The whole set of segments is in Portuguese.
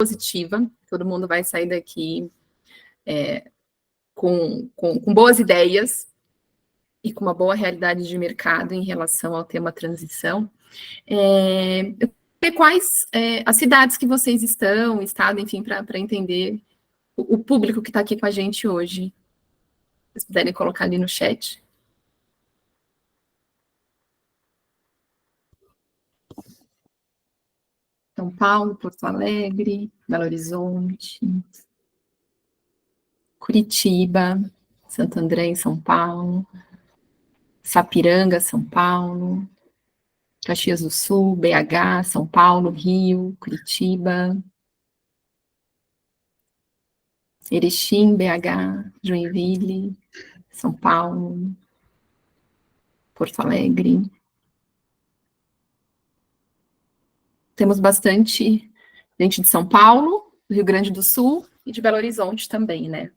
positiva, todo mundo vai sair daqui com boas ideias e com uma boa realidade de mercado em relação ao tema transição. Quais as cidades que vocês estão, estado, enfim, para entender o público que está aqui com a gente hoje. Se vocês puderem colocar ali no chat. São Paulo, Porto Alegre, Belo Horizonte, Curitiba, Santo André, em São Paulo, Sapiranga, São Paulo, Caxias do Sul, BH, São Paulo, Rio, Curitiba, Erechim, BH, Joinville, São Paulo, Porto Alegre. Temos bastante gente de São Paulo, do Rio Grande do Sul e de Belo Horizonte também, né?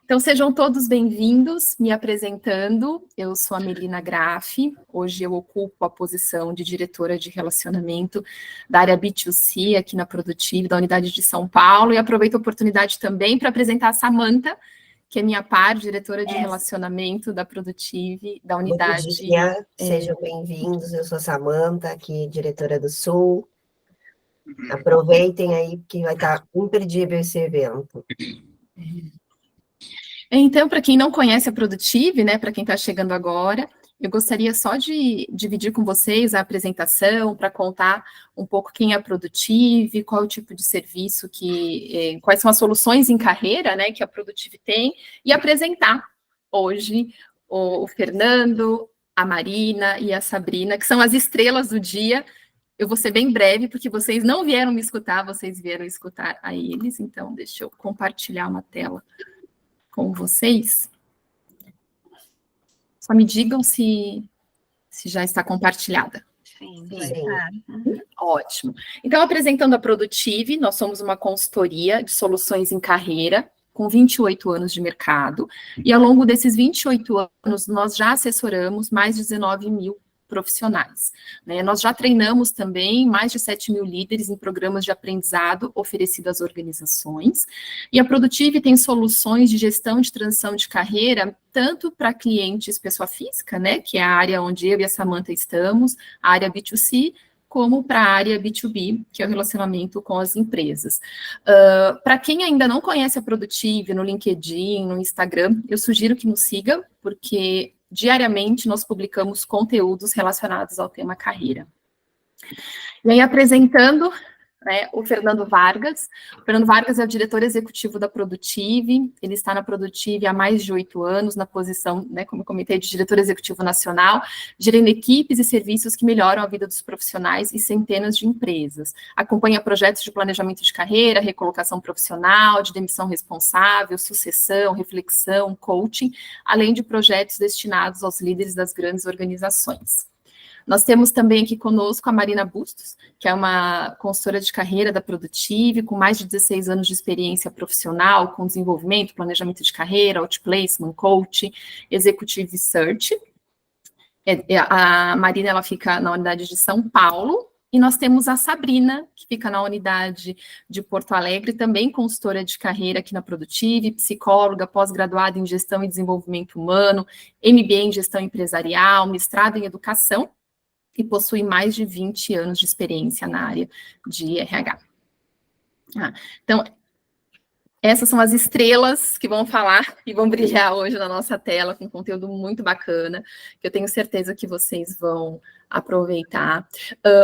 Então, sejam todos bem-vindos, me apresentando. Eu sou a Melina Graffi, hoje eu ocupo a posição de diretora de relacionamento da área B2C aqui na Produtive, da unidade de São Paulo, e aproveito a oportunidade também para apresentar a Samantha, que é minha par, diretora de relacionamento da Produtive, da unidade... Bom dia, sejam bem-vindos, eu sou a Samantha, aqui diretora do Sul. Aproveitem aí, que vai estar imperdível esse evento. Então, para quem não conhece a Produtive, né, para quem está chegando agora, eu gostaria só de dividir com vocês a apresentação, para contar um pouco quem é a Produtive, qual é o tipo de serviço quais são as soluções em carreira, né, que a Produtive tem, e apresentar hoje o Fernando, a Marina e a Sabrina, que são as estrelas do dia. Eu vou ser bem breve, porque vocês não vieram me escutar, vocês vieram escutar a eles, então deixa eu compartilhar uma tela com vocês. Só me digam se já está compartilhada. Sim. Ótimo. Então, apresentando a Produtive, nós somos uma consultoria de soluções em carreira, com 28 anos de mercado, e ao longo desses 28 anos, nós já assessoramos mais de 19 mil profissionais, né? Nós já treinamos também mais de 7 mil líderes em programas de aprendizado oferecidos às organizações, e a Produtive tem soluções de gestão de transição de carreira, tanto para clientes pessoa física, né, que é a área onde eu e a Samantha estamos, a área B2C, como para a área B2B, que é o relacionamento com as empresas. Para quem ainda não conhece a Produtive, no LinkedIn, no Instagram, eu sugiro que nos siga, porque diariamente nós publicamos conteúdos relacionados ao tema carreira. E aí, apresentando, né, o Fernando Vargas. O Fernando Vargas é o diretor executivo da Produtive, ele está na Produtive há mais de 8 anos, na posição, né, como eu comentei, de diretor executivo nacional, gerando equipes e serviços que melhoram a vida dos profissionais e centenas de empresas. Acompanha projetos de planejamento de carreira, recolocação profissional, de demissão responsável, sucessão, reflexão, coaching, além de projetos destinados aos líderes das grandes organizações. Nós temos também aqui conosco a Marina Bustos, que é uma consultora de carreira da Produtive, com mais de 16 anos de experiência profissional, com desenvolvimento, planejamento de carreira, outplacement, coaching, executive search. A Marina, ela fica na unidade de São Paulo, e nós temos a Sabrina, que fica na unidade de Porto Alegre, também consultora de carreira aqui na Produtive, psicóloga, pós-graduada em gestão e desenvolvimento humano, MBA em gestão empresarial, mestrado em educação, e possui mais de 20 anos de experiência na área de RH. Então, essas são as estrelas que vão falar e vão brilhar hoje na nossa tela, com conteúdo muito bacana, que eu tenho certeza que vocês vão aproveitar.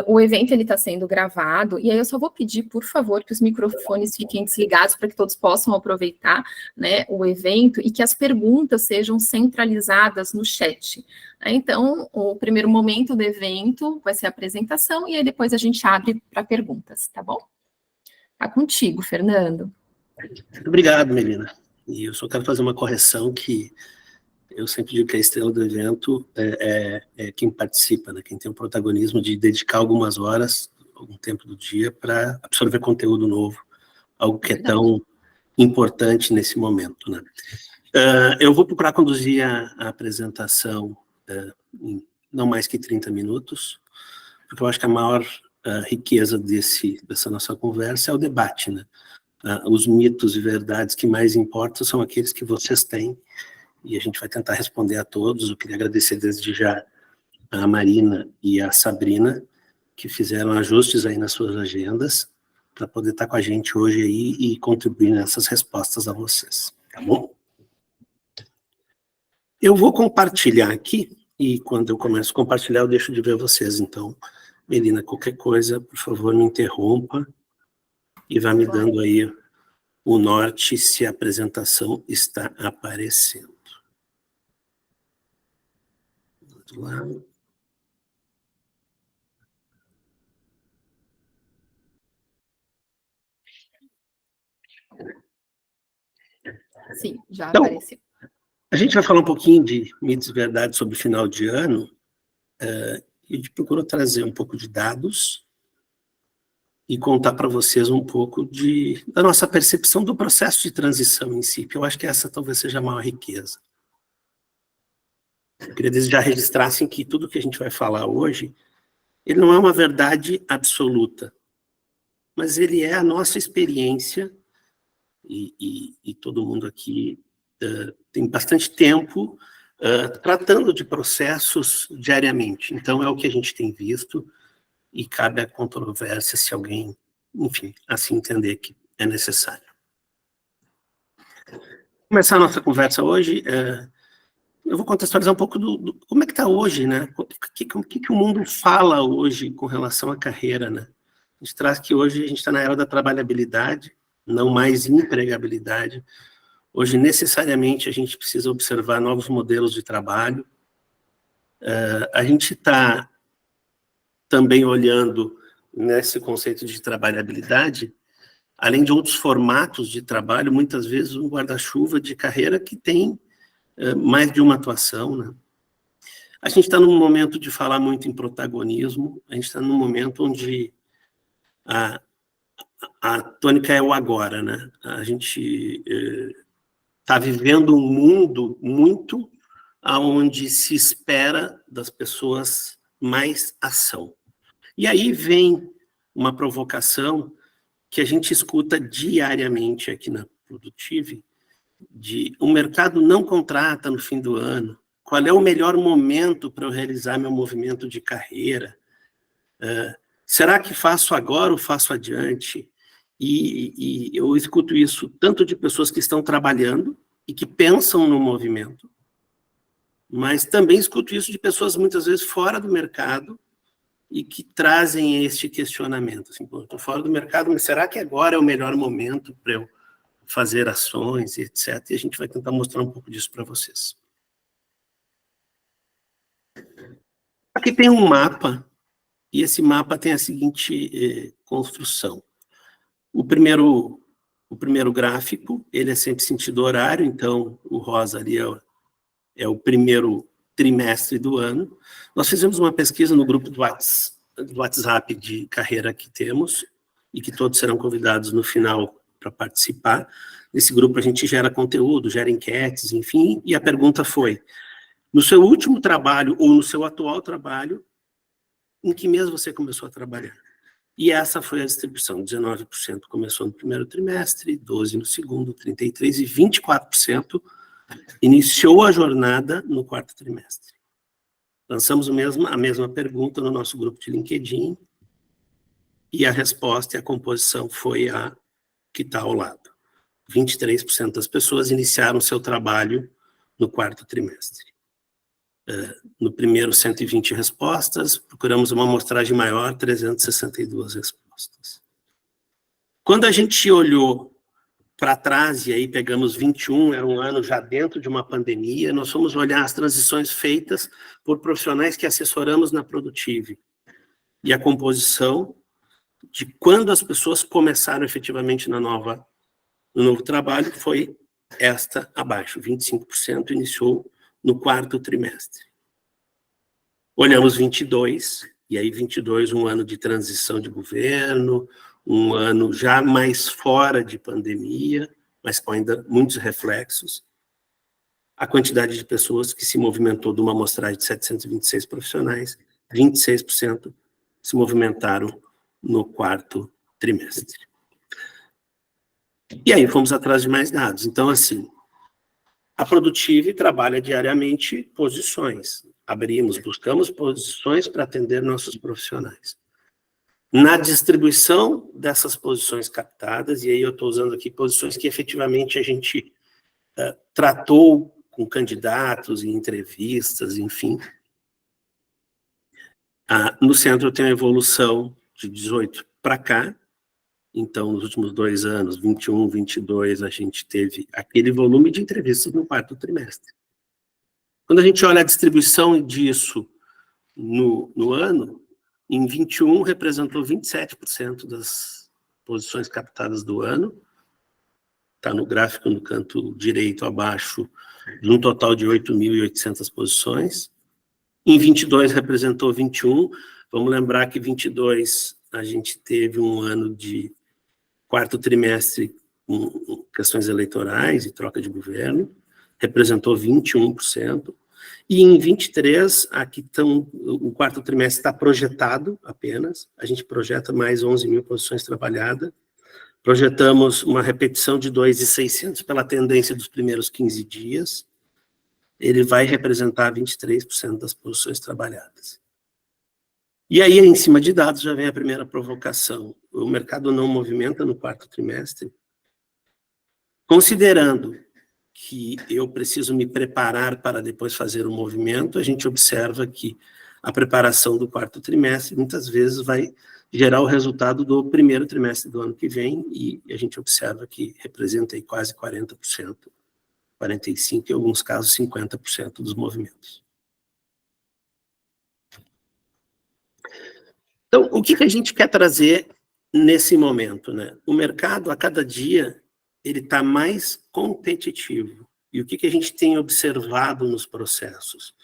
O evento está sendo gravado, e aí eu só vou pedir, por favor, que os microfones fiquem desligados para que todos possam aproveitar, né, o evento, e que as perguntas sejam centralizadas no chat. Então, o primeiro momento do evento vai ser a apresentação, e aí depois a gente abre para perguntas, tá bom? Tá contigo, Fernando. Muito obrigado, Melina. E eu só quero fazer uma correção que eu sempre digo que a estrela do evento é quem participa, né? Quem tem o protagonismo de dedicar algumas horas, algum tempo do dia, para absorver conteúdo novo, algo que é tão importante nesse momento, né? Eu vou procurar conduzir a apresentação em não mais que 30 minutos, porque eu acho que a maior a riqueza dessa nossa conversa é o debate, né? Os mitos e verdades que mais importam são aqueles que vocês têm, e a gente vai tentar responder a todos. Eu queria agradecer desde já a Marina e a Sabrina, que fizeram ajustes aí nas suas agendas, para poder estar com a gente hoje aí e contribuir nessas respostas a vocês, tá bom? Eu vou compartilhar aqui, e quando eu começo a compartilhar, eu deixo de ver vocês. Então, Melina, qualquer coisa, por favor, me interrompa e vá me dando aí o norte se a apresentação está aparecendo. Vamos lá. Sim, já Então, apareceu. A gente vai falar um pouquinho de mitos e verdades sobre o final de ano, e a gente procurou trazer um pouco de dados e contar para vocês um pouco da nossa percepção do processo de transição em si, que eu acho que essa talvez seja a maior riqueza. Eu queria desde já registrar assim, que tudo que a gente vai falar hoje, ele não é uma verdade absoluta, mas ele é a nossa experiência, e todo mundo aqui tem bastante tempo tratando de processos diariamente. Então, é o que a gente tem visto, e cabe a controvérsia se alguém, enfim, assim entender que é necessário. Começar a nossa conversa hoje, eu vou contextualizar um pouco como é que está hoje, né? O que o mundo fala hoje com relação à carreira, né? A gente traz que hoje a gente está na era da trabalhabilidade, não mais empregabilidade. Hoje, necessariamente, a gente precisa observar novos modelos de trabalho. A gente está também olhando nesse conceito de trabalhabilidade, além de outros formatos de trabalho, muitas vezes um guarda-chuva de carreira que tem mais de uma atuação, né? A gente está num momento de falar muito em protagonismo, a gente está num momento onde a tônica é o agora, né? A gente está vivendo um mundo muito onde se espera das pessoas mais ação. E aí vem uma provocação que a gente escuta diariamente aqui na Produtive, de o mercado não contrata no fim do ano, qual é o melhor momento para eu realizar meu movimento de carreira? Será que faço agora ou faço adiante? E eu escuto isso tanto de pessoas que estão trabalhando e que pensam no movimento, mas também escuto isso de pessoas muitas vezes fora do mercado e que trazem este questionamento. Assim, eu estou fora do mercado, mas será que agora é o melhor momento para eu fazer ações, etc. E a gente vai tentar mostrar um pouco disso para vocês. Aqui tem um mapa, e esse mapa tem a seguinte construção. O primeiro gráfico, ele é sempre sentido horário, então o rosa ali é o primeiro trimestre do ano. Nós fizemos uma pesquisa no grupo do WhatsApp de carreira que temos, e que todos serão convidados no final para participar. Nesse grupo a gente gera conteúdo, gera enquetes, enfim, e a pergunta foi, no seu último trabalho ou no seu atual trabalho, em que mês você começou a trabalhar? E essa foi a distribuição, 19% começou no primeiro trimestre, 12% no segundo, 33% e 24% iniciou a jornada no quarto trimestre. Lançamos a mesma pergunta no nosso grupo de LinkedIn, e a resposta e a composição foi a que está ao lado. 23% das pessoas iniciaram seu trabalho no quarto trimestre. No primeiro, 120 respostas, procuramos uma amostragem maior, 362 respostas. Quando a gente olhou para trás, e aí pegamos 21, era um ano já dentro de uma pandemia, nós fomos olhar as transições feitas por profissionais que assessoramos na Produtive. E a composição de quando as pessoas começaram efetivamente no novo trabalho foi esta abaixo, 25% iniciou no quarto trimestre. Olhamos 22, e aí 22, um ano de transição de governo, um ano já mais fora de pandemia, mas com ainda muitos reflexos. A quantidade de pessoas que se movimentou de uma amostragem de 726 profissionais, 26% se movimentaram no quarto trimestre. E aí fomos atrás de mais dados. Então, assim, a Produtive trabalha diariamente posições. Buscamos posições para atender nossos profissionais. Na distribuição dessas posições captadas, e aí eu estou usando aqui posições que efetivamente a gente tratou com candidatos em entrevistas, enfim. No centro tem a evolução de 18 para cá. Então, nos últimos 2 anos, 21, 22, a gente teve aquele volume de entrevistas no quarto trimestre. Quando a gente olha a distribuição disso no ano, em 21 representou 27% das posições captadas do ano. Está no gráfico no canto direito abaixo, de um total de 8.800 posições. Em 22 representou 21. Vamos lembrar que 22 a gente teve um ano de quarto trimestre com questões eleitorais e troca de governo, representou 21%. E em 23, aqui o quarto trimestre está projetado apenas, a gente projeta mais 11 mil posições trabalhadas, projetamos uma repetição de 2.600 pela tendência dos primeiros 15 dias, ele vai representar 23% das posições trabalhadas. E aí, em cima de dados, já vem a primeira provocação. O mercado não movimenta no quarto trimestre, considerando que eu preciso me preparar para depois fazer o movimento, a gente observa que a preparação do quarto trimestre muitas vezes vai gerar o resultado do primeiro trimestre do ano que vem, e a gente observa que representa aí quase 40%, 45%, em alguns casos 50% dos movimentos. Então, o que a gente quer trazer nesse momento, né? O mercado, a cada dia, ele está mais competitivo. E o que a gente tem observado nos processos?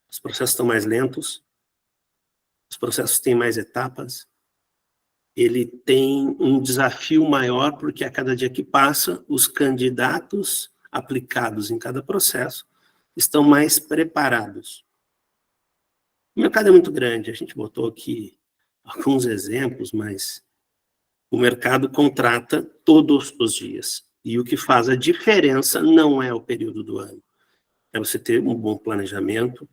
Os processos estão mais lentos, os processos têm mais etapas, ele tem um desafio maior, porque a cada dia que passa, os candidatos aplicados em cada processo estão mais preparados. O mercado é muito grande, a gente botou aqui alguns exemplos, mas o mercado contrata todos os dias. E o que faz a diferença não é o período do ano. É você ter um bom planejamento,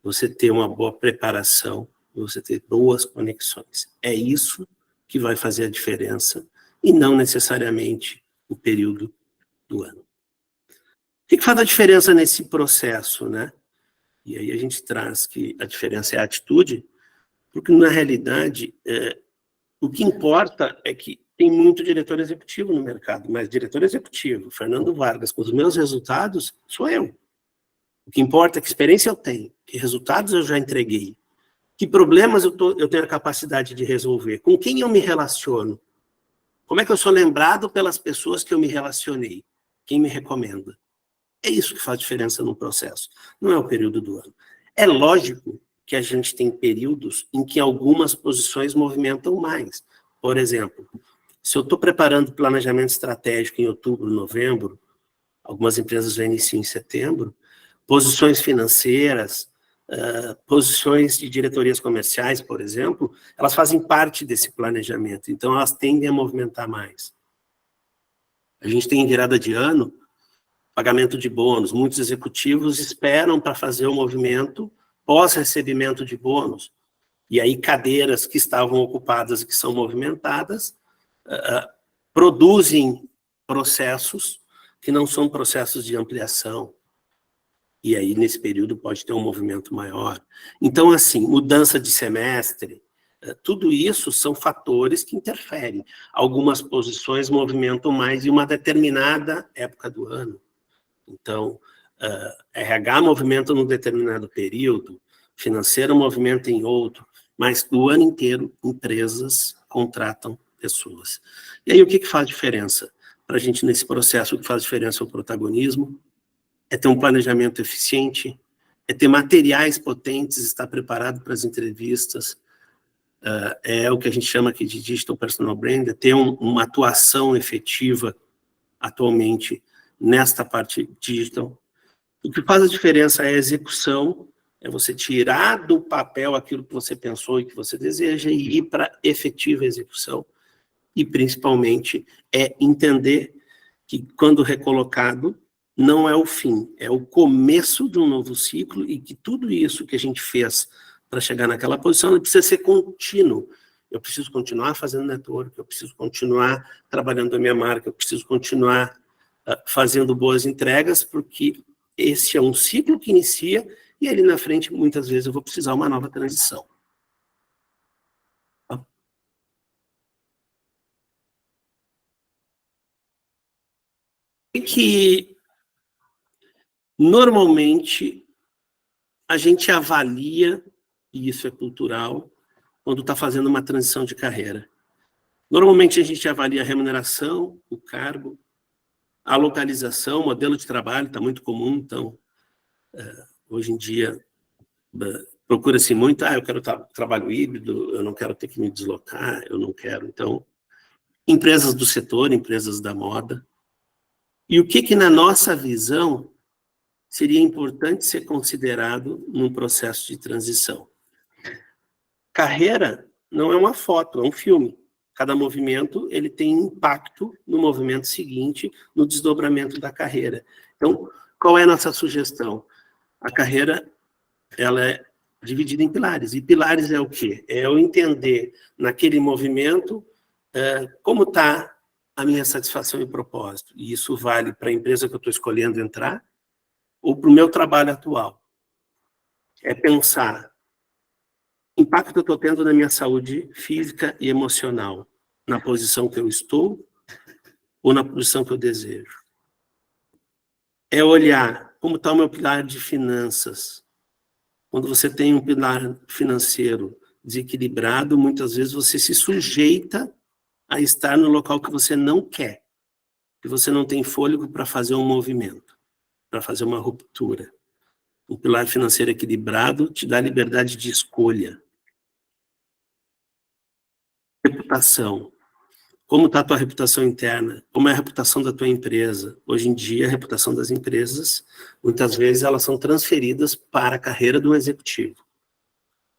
você ter uma boa preparação, você ter boas conexões. É isso que vai fazer a diferença e não necessariamente o período do ano. O que faz a diferença nesse processo, né? E aí a gente traz que a diferença é a atitude, porque na realidade o que importa é que tem muito diretor executivo no mercado, mas diretor executivo, Fernando Vargas, com os meus resultados, sou eu. O que importa é que experiência eu tenho, que resultados eu já entreguei, que problemas eu tenho a capacidade de resolver, com quem eu me relaciono, como é que eu sou lembrado pelas pessoas que eu me relacionei, quem me recomenda. É isso que faz diferença no processo, não é o período do ano. É lógico que a gente tem períodos em que algumas posições movimentam mais. Por exemplo, se eu estou preparando planejamento estratégico em outubro, novembro, algumas empresas já iniciam em setembro, posições financeiras, posições de diretorias comerciais, por exemplo, elas fazem parte desse planejamento, então elas tendem a movimentar mais. A gente tem em virada de ano, pagamento de bônus, muitos executivos esperam para fazer o movimento pós-recebimento de bônus, e aí cadeiras que estavam ocupadas e que são movimentadas produzem processos que não são processos de ampliação, e aí nesse período pode ter um movimento maior. Então, assim, mudança de semestre, tudo isso são fatores que interferem. Algumas posições movimentam mais em uma determinada época do ano. Então, RH movimenta num determinado período, financeiro movimenta em outro, mas o ano inteiro empresas contratam pessoas. E aí o que faz diferença? Para a gente nesse processo, o que faz diferença é o protagonismo, é ter um planejamento eficiente, é ter materiais potentes, estar preparado para as entrevistas, é o que a gente chama aqui de Digital Personal Brand, é ter uma atuação efetiva atualmente nesta parte digital. O que faz a diferença é a execução É você tirar do papel aquilo que você pensou e que você deseja e ir para efetiva execução. E, principalmente, é entender que, quando recolocado, não é o fim, é o começo de um novo ciclo e que tudo isso que a gente fez para chegar naquela posição precisa ser contínuo. Eu preciso continuar fazendo network, eu preciso continuar trabalhando a minha marca, eu preciso continuar fazendo boas entregas, porque esse é um ciclo que inicia e ali na frente, muitas vezes, eu vou precisar uma nova transição. E que, normalmente, a gente avalia, e isso é cultural, quando está fazendo uma transição de carreira. Normalmente, a gente avalia a remuneração, o cargo, a localização, o modelo de trabalho, está muito comum, então, hoje em dia, procura-se muito, eu quero trabalho híbrido, eu não quero ter que me deslocar, eu não quero, então, empresas do setor, empresas da moda. E o que na nossa visão seria importante ser considerado num processo de transição? Carreira não é uma foto, é um filme. Cada movimento ele tem impacto no movimento seguinte, no desdobramento da carreira. Então, qual é a nossa sugestão? A carreira ela é dividida em pilares. E pilares é o quê? É eu entender naquele movimento como está a minha satisfação e propósito. E isso vale para a empresa que eu estou escolhendo entrar ou para o meu trabalho atual. É pensar o impacto que eu estou tendo na minha saúde física e emocional, na posição que eu estou ou na posição que eu desejo. É olhar como está o meu pilar de finanças. Quando você tem um pilar financeiro desequilibrado, muitas vezes você se sujeita a estar no local que você não quer, que você não tem fôlego para fazer um movimento, para fazer uma ruptura. Um pilar financeiro equilibrado te dá liberdade de escolha. Reputação. Como está a tua reputação interna? Como é a reputação da tua empresa? Hoje em dia, a reputação das empresas, muitas vezes, elas são transferidas para a carreira do executivo.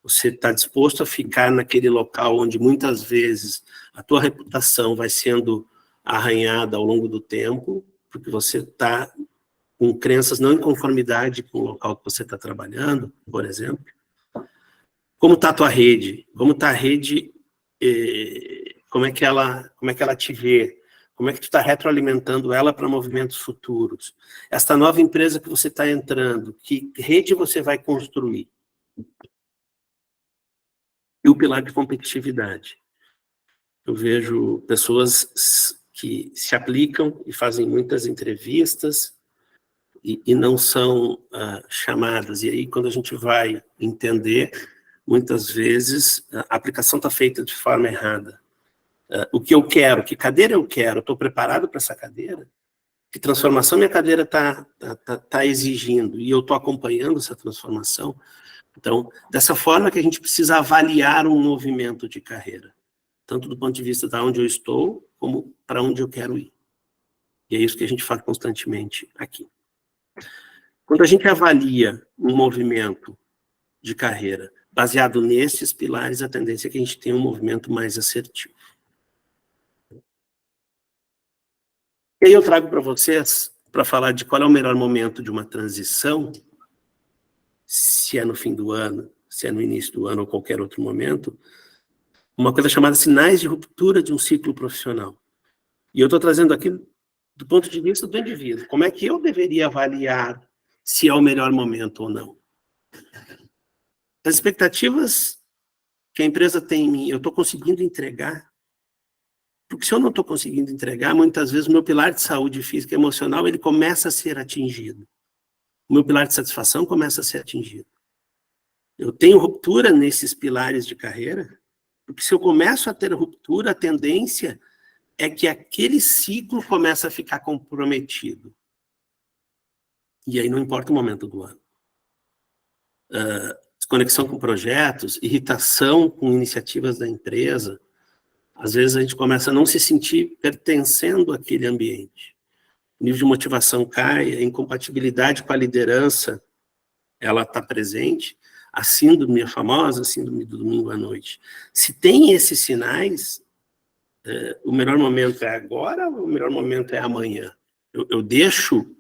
Você está disposto a ficar naquele local onde, muitas vezes, a tua reputação vai sendo arranhada ao longo do tempo, porque você está com crenças não em conformidade com o local que você está trabalhando, por exemplo. Como está a tua rede? Como está a rede? Como é que ela te vê? Como é que tu está retroalimentando ela para movimentos futuros? Esta nova empresa que você está entrando, que rede você vai construir? E o pilar de competitividade. Eu vejo pessoas que se aplicam e fazem muitas entrevistas e não são chamadas. E aí, quando a gente vai entender, muitas vezes, a aplicação está feita de forma errada. O que eu quero, que cadeira eu quero, estou preparado para essa cadeira? Que transformação minha cadeira está exigindo? E eu estou acompanhando essa transformação? Então, dessa forma que a gente precisa avaliar um movimento de carreira, tanto do ponto de vista de onde eu estou, como para onde eu quero ir. E é isso que a gente faz constantemente aqui. Quando a gente avalia um movimento de carreira baseado nesses pilares, a tendência é que a gente tenha um movimento mais assertivo. E aí eu trago para vocês, para falar de qual é o melhor momento de uma transição, se é no fim do ano, se é no início do ano ou qualquer outro momento, uma coisa chamada sinais de ruptura de um ciclo profissional. E eu estou trazendo aqui do ponto de vista do indivíduo. Como é que eu deveria avaliar se é o melhor momento ou não? As expectativas que a empresa tem em mim, eu estou conseguindo entregar? Porque se eu não estou conseguindo entregar, muitas vezes o meu pilar de saúde física e emocional, ele começa a ser atingido. O meu pilar de satisfação começa a ser atingido. Eu tenho ruptura nesses pilares de carreira, porque se eu começo a ter ruptura, a tendência é que aquele ciclo começa a ficar comprometido. E aí não importa o momento do ano. Desconexão com projetos, irritação com iniciativas da empresa. Às vezes a gente começa a não se sentir pertencendo àquele ambiente. O nível de motivação cai, a incompatibilidade com a liderança ela está presente, a síndrome, a famosa síndrome do domingo à noite. Se tem esses sinais, o melhor momento é agora ou o melhor momento é amanhã? Eu deixo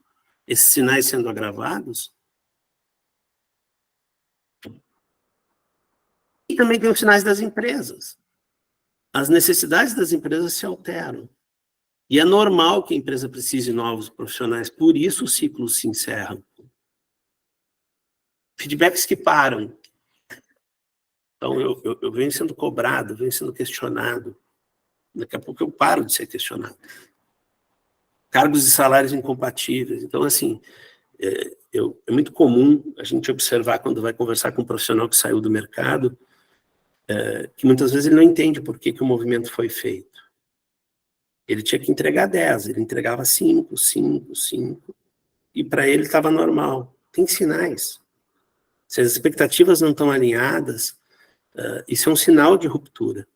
esses sinais sendo agravados? E também tem os sinais das empresas. As necessidades das empresas se alteram. E é normal que a empresa precise de novos profissionais, por isso os ciclos se encerram. Feedbacks que param. Então, eu venho sendo cobrado, venho sendo questionado. Daqui a pouco eu paro de ser questionado. Cargos e salários incompatíveis. Então, assim, é muito comum a gente observar quando vai conversar com um profissional que saiu do mercado, que muitas vezes ele não entende por que o movimento foi feito. Ele tinha que entregar 10, ele entregava 5, 5, 5, e para ele estava normal. Tem sinais. Se as expectativas não estão alinhadas, isso é um sinal de ruptura.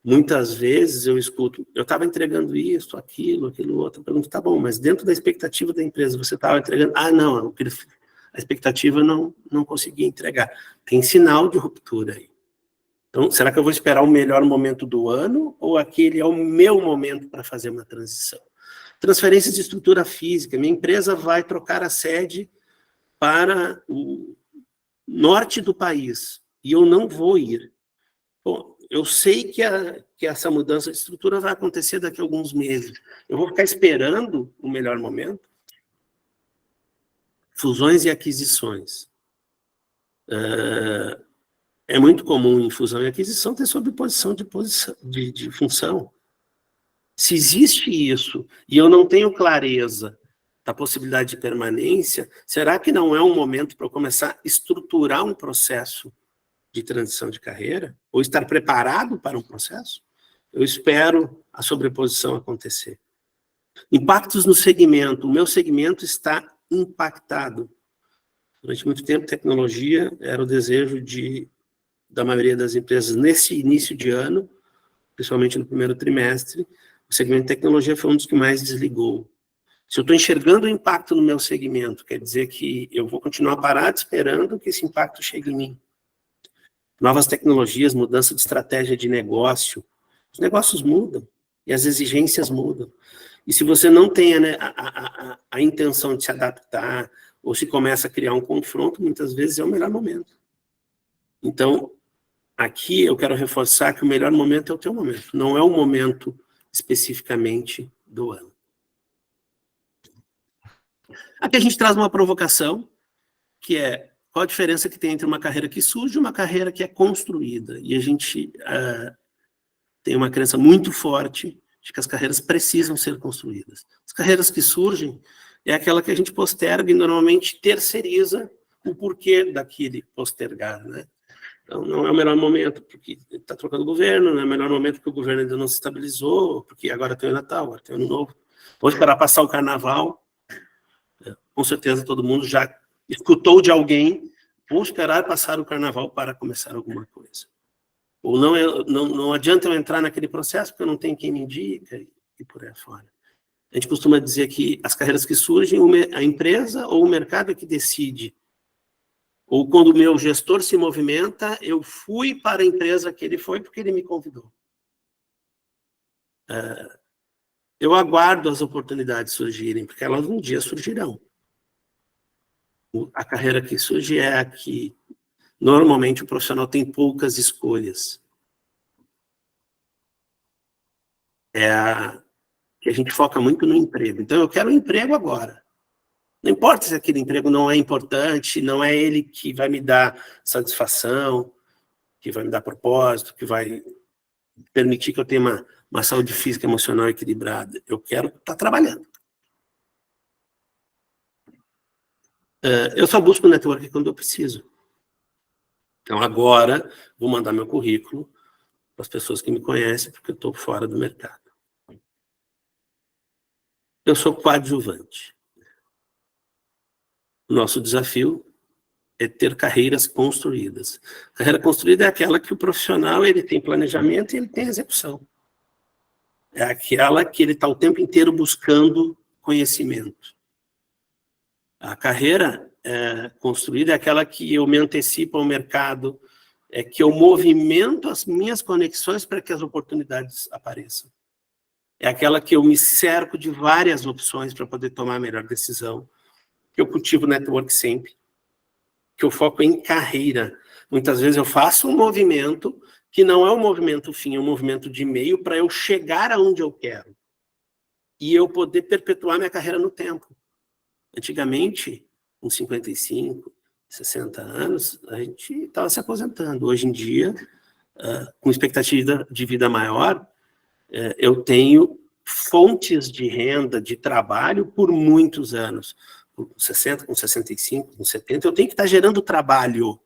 Muitas vezes eu escuto, eu estava entregando isso, aquilo outro, eu pergunto, tá bom, mas dentro da expectativa da empresa, você estava entregando? Ah, não, a expectativa não conseguia entregar. Tem sinal de ruptura aí. Então, será que eu vou esperar o melhor momento do ano ou aquele é o meu momento para fazer uma transição? Transferências de estrutura física. Minha empresa vai trocar a sede para o norte do país e eu não vou ir. Bom, eu sei que essa mudança de estrutura vai acontecer daqui a alguns meses. Eu vou ficar esperando o melhor momento? Fusões e aquisições. É muito comum em fusão e aquisição ter sobreposição de função. Se existe isso e eu não tenho clareza da possibilidade de permanência, será que não é um momento para eu começar a estruturar um processo de transição de carreira? Ou estar preparado para um processo? Eu espero a sobreposição acontecer. Impactos no segmento. O meu segmento está impactado. Durante muito tempo, tecnologia era o desejo da maioria das empresas nesse início de ano, principalmente no primeiro trimestre. O segmento de tecnologia foi um dos que mais desligou. Se eu estou enxergando o impacto no meu segmento, quer dizer que eu vou continuar parado esperando que esse impacto chegue em mim. Novas tecnologias, mudança de estratégia de negócio. Os negócios mudam e as exigências mudam. E se você não tem a intenção de se adaptar ou se começa a criar um confronto, muitas vezes é o melhor momento. Então, aqui eu quero reforçar que o melhor momento é o teu momento, não é o momento especificamente do ano. Aqui a gente traz uma provocação, que é qual a diferença que tem entre uma carreira que surge e uma carreira que é construída. E a gente tem uma crença muito forte de que as carreiras precisam ser construídas. As carreiras que surgem é aquela que a gente posterga e normalmente terceiriza o porquê daquele postergar, né? Então, não é o melhor momento porque está trocando o governo, não é o melhor momento porque o governo ainda não se estabilizou, porque agora tem o Natal, agora tem o Ano Novo. Vou esperar passar o Carnaval. Com certeza todo mundo já escutou de alguém, vou esperar passar o Carnaval para começar alguma coisa. Ou não adianta eu entrar naquele processo porque eu não tenho quem me indica e por aí fora. A gente costuma dizer que as carreiras que surgem, a empresa ou o mercado é que decide. Ou quando o meu gestor se movimenta, eu fui para a empresa que ele foi porque ele me convidou. Eu aguardo as oportunidades surgirem, porque elas um dia surgirão. A carreira que surge é a que, normalmente, o profissional tem poucas escolhas. É a que a gente foca muito no emprego. Então, eu quero um emprego agora. Não importa se aquele emprego não é importante, não é ele que vai me dar satisfação, que vai me dar propósito, que vai permitir que eu tenha uma saúde física e emocional equilibrada. Eu quero estar trabalhando. Eu só busco network quando eu preciso. Então, agora, vou mandar meu currículo para as pessoas que me conhecem, porque eu estou fora do mercado. Eu sou coadjuvante. O nosso desafio é ter carreiras construídas. Carreira construída é aquela que o profissional ele tem planejamento e ele tem execução. É aquela que ele está o tempo inteiro buscando conhecimento. A carreira construída é aquela que eu me antecipo ao mercado, é que eu movimento as minhas conexões para que as oportunidades apareçam. É aquela que eu me cerco de várias opções para poder tomar a melhor decisão, que eu cultivo network sempre, que eu foco em carreira. Muitas vezes eu faço um movimento que não é um movimento fim, é um movimento de meio para eu chegar aonde eu quero. E eu poder perpetuar minha carreira no tempo. Antigamente, com 55, 60 anos, a gente estava se aposentando. Hoje em dia, com expectativa de vida maior, eu tenho fontes de renda, de trabalho por muitos anos. Com 60, com 65, com 70, eu tenho que estar gerando trabalho.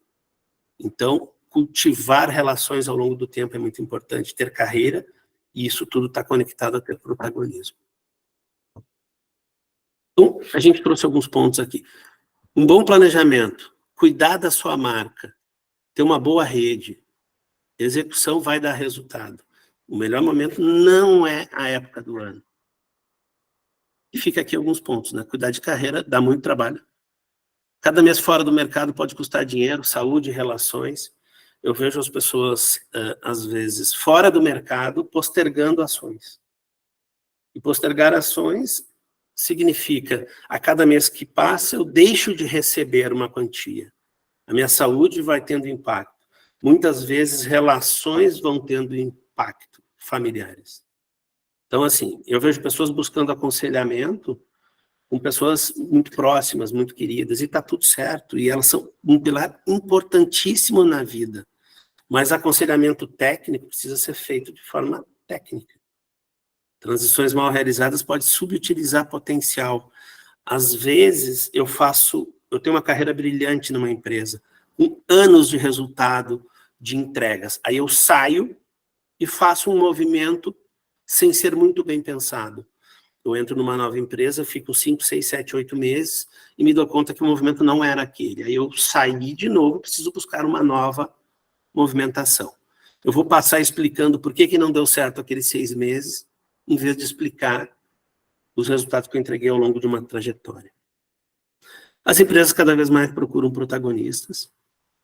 Então, cultivar relações ao longo do tempo é muito importante, ter carreira, e isso tudo está conectado a ter protagonismo. Então, a gente trouxe alguns pontos aqui. Um bom planejamento, cuidar da sua marca, ter uma boa rede, execução vai dar resultado. O melhor momento não é a época do ano. E fica aqui alguns pontos, né? Cuidar de carreira dá muito trabalho. Cada mês fora do mercado pode custar dinheiro, saúde, relações. Eu vejo as pessoas, às vezes, fora do mercado, postergando ações. E postergar ações significa, a cada mês que passa, eu deixo de receber uma quantia. A minha saúde vai tendo impacto. Muitas vezes, relações vão tendo impacto, familiares. Então, assim, eu vejo pessoas buscando aconselhamento com pessoas muito próximas, muito queridas, e está tudo certo, e elas são um pilar importantíssimo na vida. Mas aconselhamento técnico precisa ser feito de forma técnica. Transições mal realizadas podem subutilizar potencial. Às vezes, eu tenho uma carreira brilhante numa empresa, com anos de resultado, de entregas. Aí eu saio e faço um movimento sem ser muito bem pensado. Eu entro numa nova empresa, fico 5, 6, 7, 8 meses e me dou conta que o movimento não era aquele. Aí eu saí de novo, preciso buscar uma nova movimentação. Eu vou passar explicando por que não deu certo aqueles 6 meses, em vez de explicar os resultados que eu entreguei ao longo de uma trajetória. As empresas cada vez mais procuram protagonistas,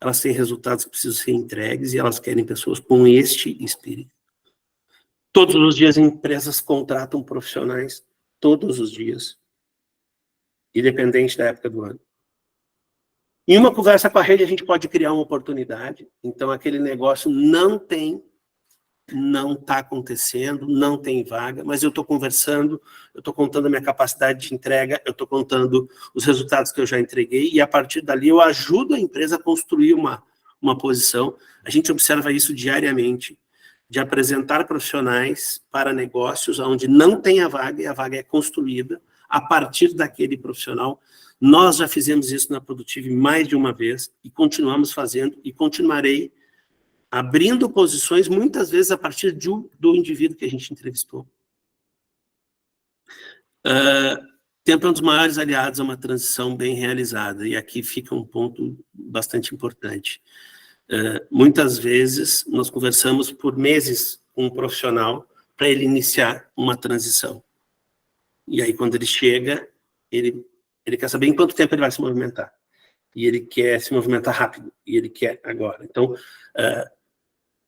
elas têm resultados que precisam ser entregues e elas querem pessoas com este espírito. Todos os dias empresas contratam profissionais, todos os dias, independente da época do ano. Em uma conversa com a rede, a gente pode criar uma oportunidade, então aquele negócio não está acontecendo, não tem vaga, mas eu estou conversando, eu estou contando a minha capacidade de entrega, eu estou contando os resultados que eu já entreguei, e a partir dali eu ajudo a empresa a construir uma posição. A gente observa isso diariamente, de apresentar profissionais para negócios onde não tem a vaga, e a vaga é construída a partir daquele profissional. Nós já fizemos isso na Produtive mais de uma vez, e continuamos fazendo, e continuarei abrindo posições, muitas vezes a partir do indivíduo que a gente entrevistou. Tempo é um dos maiores aliados a uma transição bem realizada, e aqui fica um ponto bastante importante. Muitas vezes, nós conversamos por meses com um profissional para ele iniciar uma transição. E aí, quando ele chega, ele quer saber em quanto tempo ele vai se movimentar. E ele quer se movimentar rápido, e ele quer agora. Então,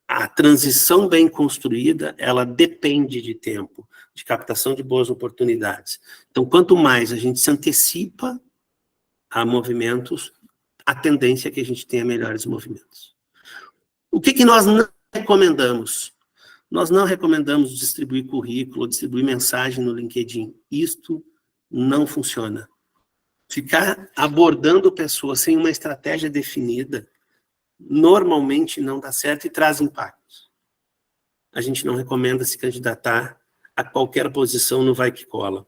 a transição bem construída, ela depende de tempo, de captação de boas oportunidades. Então, quanto mais a gente se antecipa a movimentos, a tendência é que a gente tenha melhores movimentos. O que nós não recomendamos? Nós não recomendamos distribuir currículo, distribuir mensagem no LinkedIn. Isto não funciona. Ficar abordando pessoas sem uma estratégia definida normalmente não dá certo e traz impactos. A gente não recomenda se candidatar a qualquer posição no vai que cola.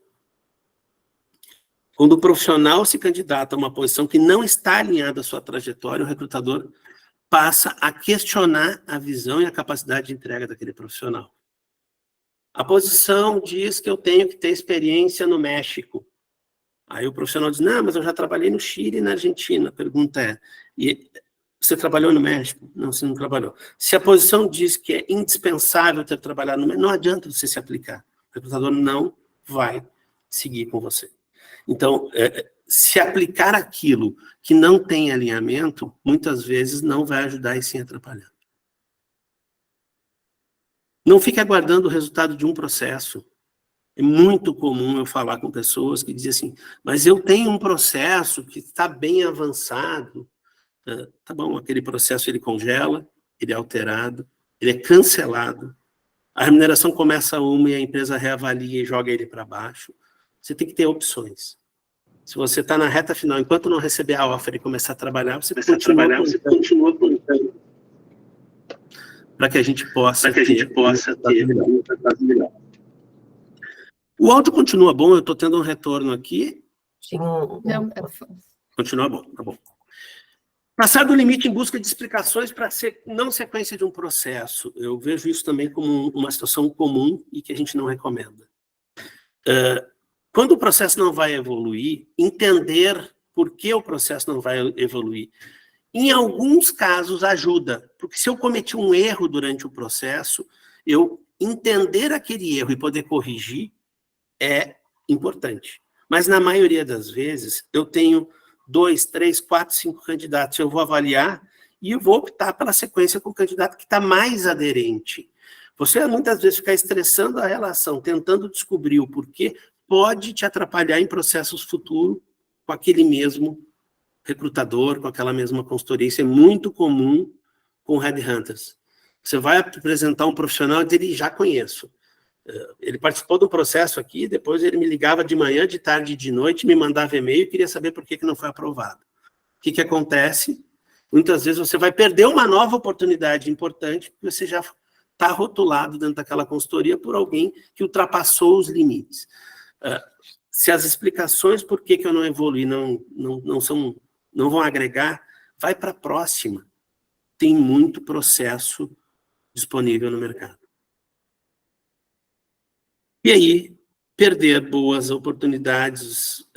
Quando o profissional se candidata a uma posição que não está alinhada à sua trajetória, o recrutador passa a questionar a visão e a capacidade de entrega daquele profissional. A posição diz que eu tenho que ter experiência no México. Aí o profissional diz, não, mas eu já trabalhei no Chile e na Argentina. A pergunta é, você trabalhou no México? Não, você não trabalhou. Se a posição diz que é indispensável ter trabalhado no México, não adianta você se aplicar. O recrutador não vai seguir com você. Então, se aplicar aquilo que não tem alinhamento, muitas vezes não vai ajudar e sim atrapalhar. Não fique aguardando o resultado de um processo. É muito comum eu falar com pessoas que dizem assim, mas eu tenho um processo que está bem avançado. Tá bom, aquele processo ele congela, ele é alterado, ele é cancelado. A remuneração começa uma e a empresa reavalia e joga ele para baixo. Você tem que ter opções. Se você está na reta final, enquanto não receber a offer e começar a trabalhar, você continua plantando. Para que a gente possa ter um resultado melhor. O áudio continua bom? Eu estou tendo um retorno aqui. Sim. Continua bom, tá bom. Passar do limite em busca de explicações para ser não sequência de um processo. Eu vejo isso também como uma situação comum e que a gente não recomenda. Quando o processo não vai evoluir, entender por que o processo não vai evoluir. Em alguns casos ajuda, porque se eu cometi um erro durante o processo, eu entender aquele erro e poder corrigir é importante. Mas na maioria das vezes, eu tenho 2, 3, 4, 5 candidatos, eu vou avaliar e eu vou optar pela sequência com o candidato que está mais aderente. Você muitas vezes ficar estressando a relação, tentando descobrir o porquê, pode te atrapalhar em processos futuros com aquele mesmo recrutador, com aquela mesma consultoria. Isso é muito comum com headhunters. Você vai apresentar um profissional e ele já conheço. Ele participou do processo aqui, depois ele me ligava de manhã, de tarde e de noite, me mandava e-mail e queria saber por que não foi aprovado. O que acontece? Muitas vezes você vai perder uma nova oportunidade importante, porque você já está rotulado dentro daquela consultoria por alguém que ultrapassou os limites. Se as explicações por que eu não evoluí não vão agregar, vai para a próxima. Tem muito processo disponível no mercado. E aí, perder boas oportunidades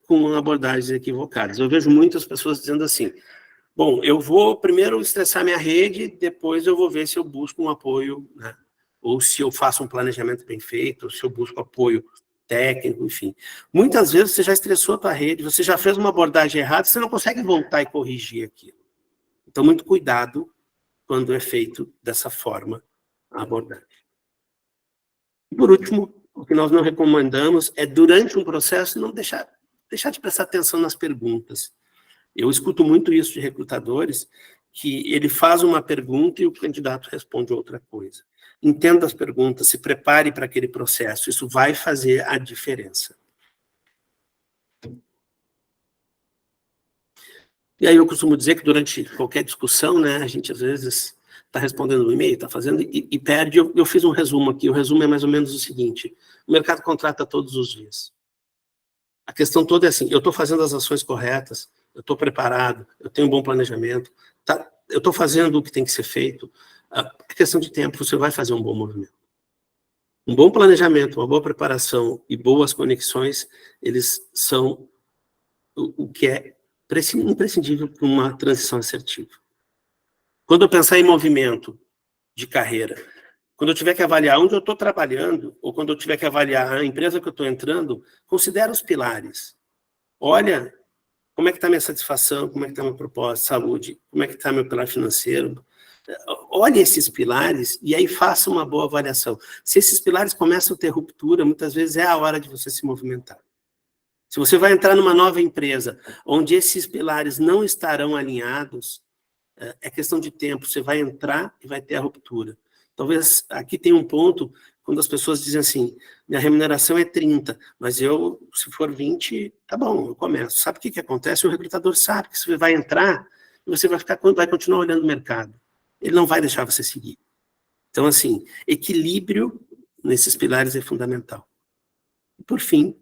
com abordagens equivocadas. Eu vejo muitas pessoas dizendo assim, bom, eu vou primeiro estressar minha rede, depois eu vou ver se eu busco um apoio, né? Ou se eu faço um planejamento bem feito, ou se eu busco apoio técnico, enfim. Muitas vezes você já estressou a tua rede, você já fez uma abordagem errada, você não consegue voltar e corrigir aquilo. Então, muito cuidado quando é feito dessa forma a abordagem. E, por último, o que nós não recomendamos é, durante um processo, não deixar de prestar atenção nas perguntas. Eu escuto muito isso de recrutadores, que ele faz uma pergunta e o candidato responde outra coisa. Entenda as perguntas, se prepare para aquele processo, isso vai fazer a diferença. E aí eu costumo dizer que durante qualquer discussão, né, a gente às vezes está respondendo no e-mail, está fazendo e perde. Eu fiz um resumo aqui, o resumo é mais ou menos o seguinte, o mercado contrata todos os dias. A questão toda é assim, eu estou fazendo as ações corretas, eu estou preparado, eu tenho um bom planejamento, eu estou fazendo o que tem que ser feito. É questão de tempo, você vai fazer um bom movimento. Um bom planejamento, uma boa preparação e boas conexões, eles são o que é imprescindível para uma transição assertiva. Quando eu pensar em movimento de carreira, quando eu tiver que avaliar onde eu estou trabalhando, ou quando eu tiver que avaliar a empresa que eu estou entrando, considere os pilares. Olha como é que está a minha satisfação, como é que está a minha proposta, saúde, como é que está meu pilar financeiro. Olhe esses pilares e aí faça uma boa avaliação. Se esses pilares começam a ter ruptura, muitas vezes é a hora de você se movimentar. Se você vai entrar numa nova empresa onde esses pilares não estarão alinhados, é questão de tempo, você vai entrar e vai ter a ruptura. Talvez aqui tenha um ponto, quando as pessoas dizem assim, minha remuneração é 30, mas eu, se for 20, tá bom, eu começo. Sabe o que acontece? O recrutador sabe que você vai entrar e você vai continuar olhando o mercado. Ele não vai deixar você seguir. Então, assim, equilíbrio nesses pilares é fundamental. E, por fim,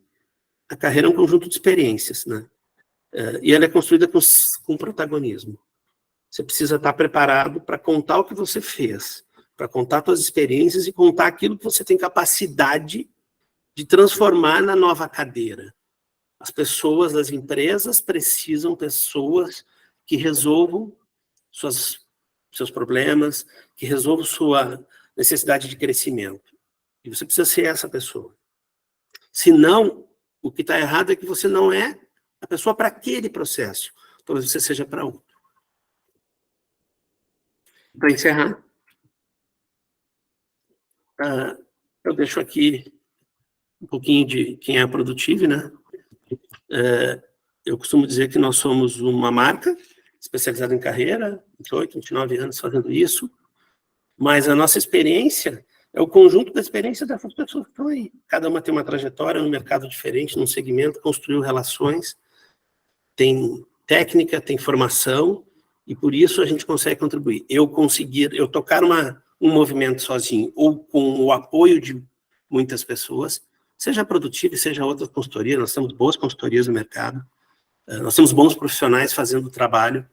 a carreira é um conjunto de experiências, né? E ela é construída com protagonismo. Você precisa estar preparado para contar o que você fez, para contar suas experiências e contar aquilo que você tem capacidade de transformar na nova cadeira. As pessoas das empresas precisam de pessoas que resolvam seus problemas, que resolvam sua necessidade de crescimento. E você precisa ser essa pessoa. Senão, O que está errado é que você não é a pessoa para aquele processo. Talvez você seja para outro. Para encerrar, eu deixo aqui um pouquinho de quem é a Produtive, né? Eu costumo dizer que nós somos uma marca especializada em carreira, 28, 29 anos fazendo isso, mas a nossa experiência é o conjunto da experiência dessas pessoas que estão aí. Cada uma tem uma trajetória no mercado diferente, num segmento, construiu relações, tem técnica, tem formação, e por isso a gente consegue contribuir. Eu tocar um movimento sozinho, ou com o apoio de muitas pessoas, seja Produtive, seja outra consultoria, nós temos boas consultorias no mercado, nós temos bons profissionais fazendo o trabalho,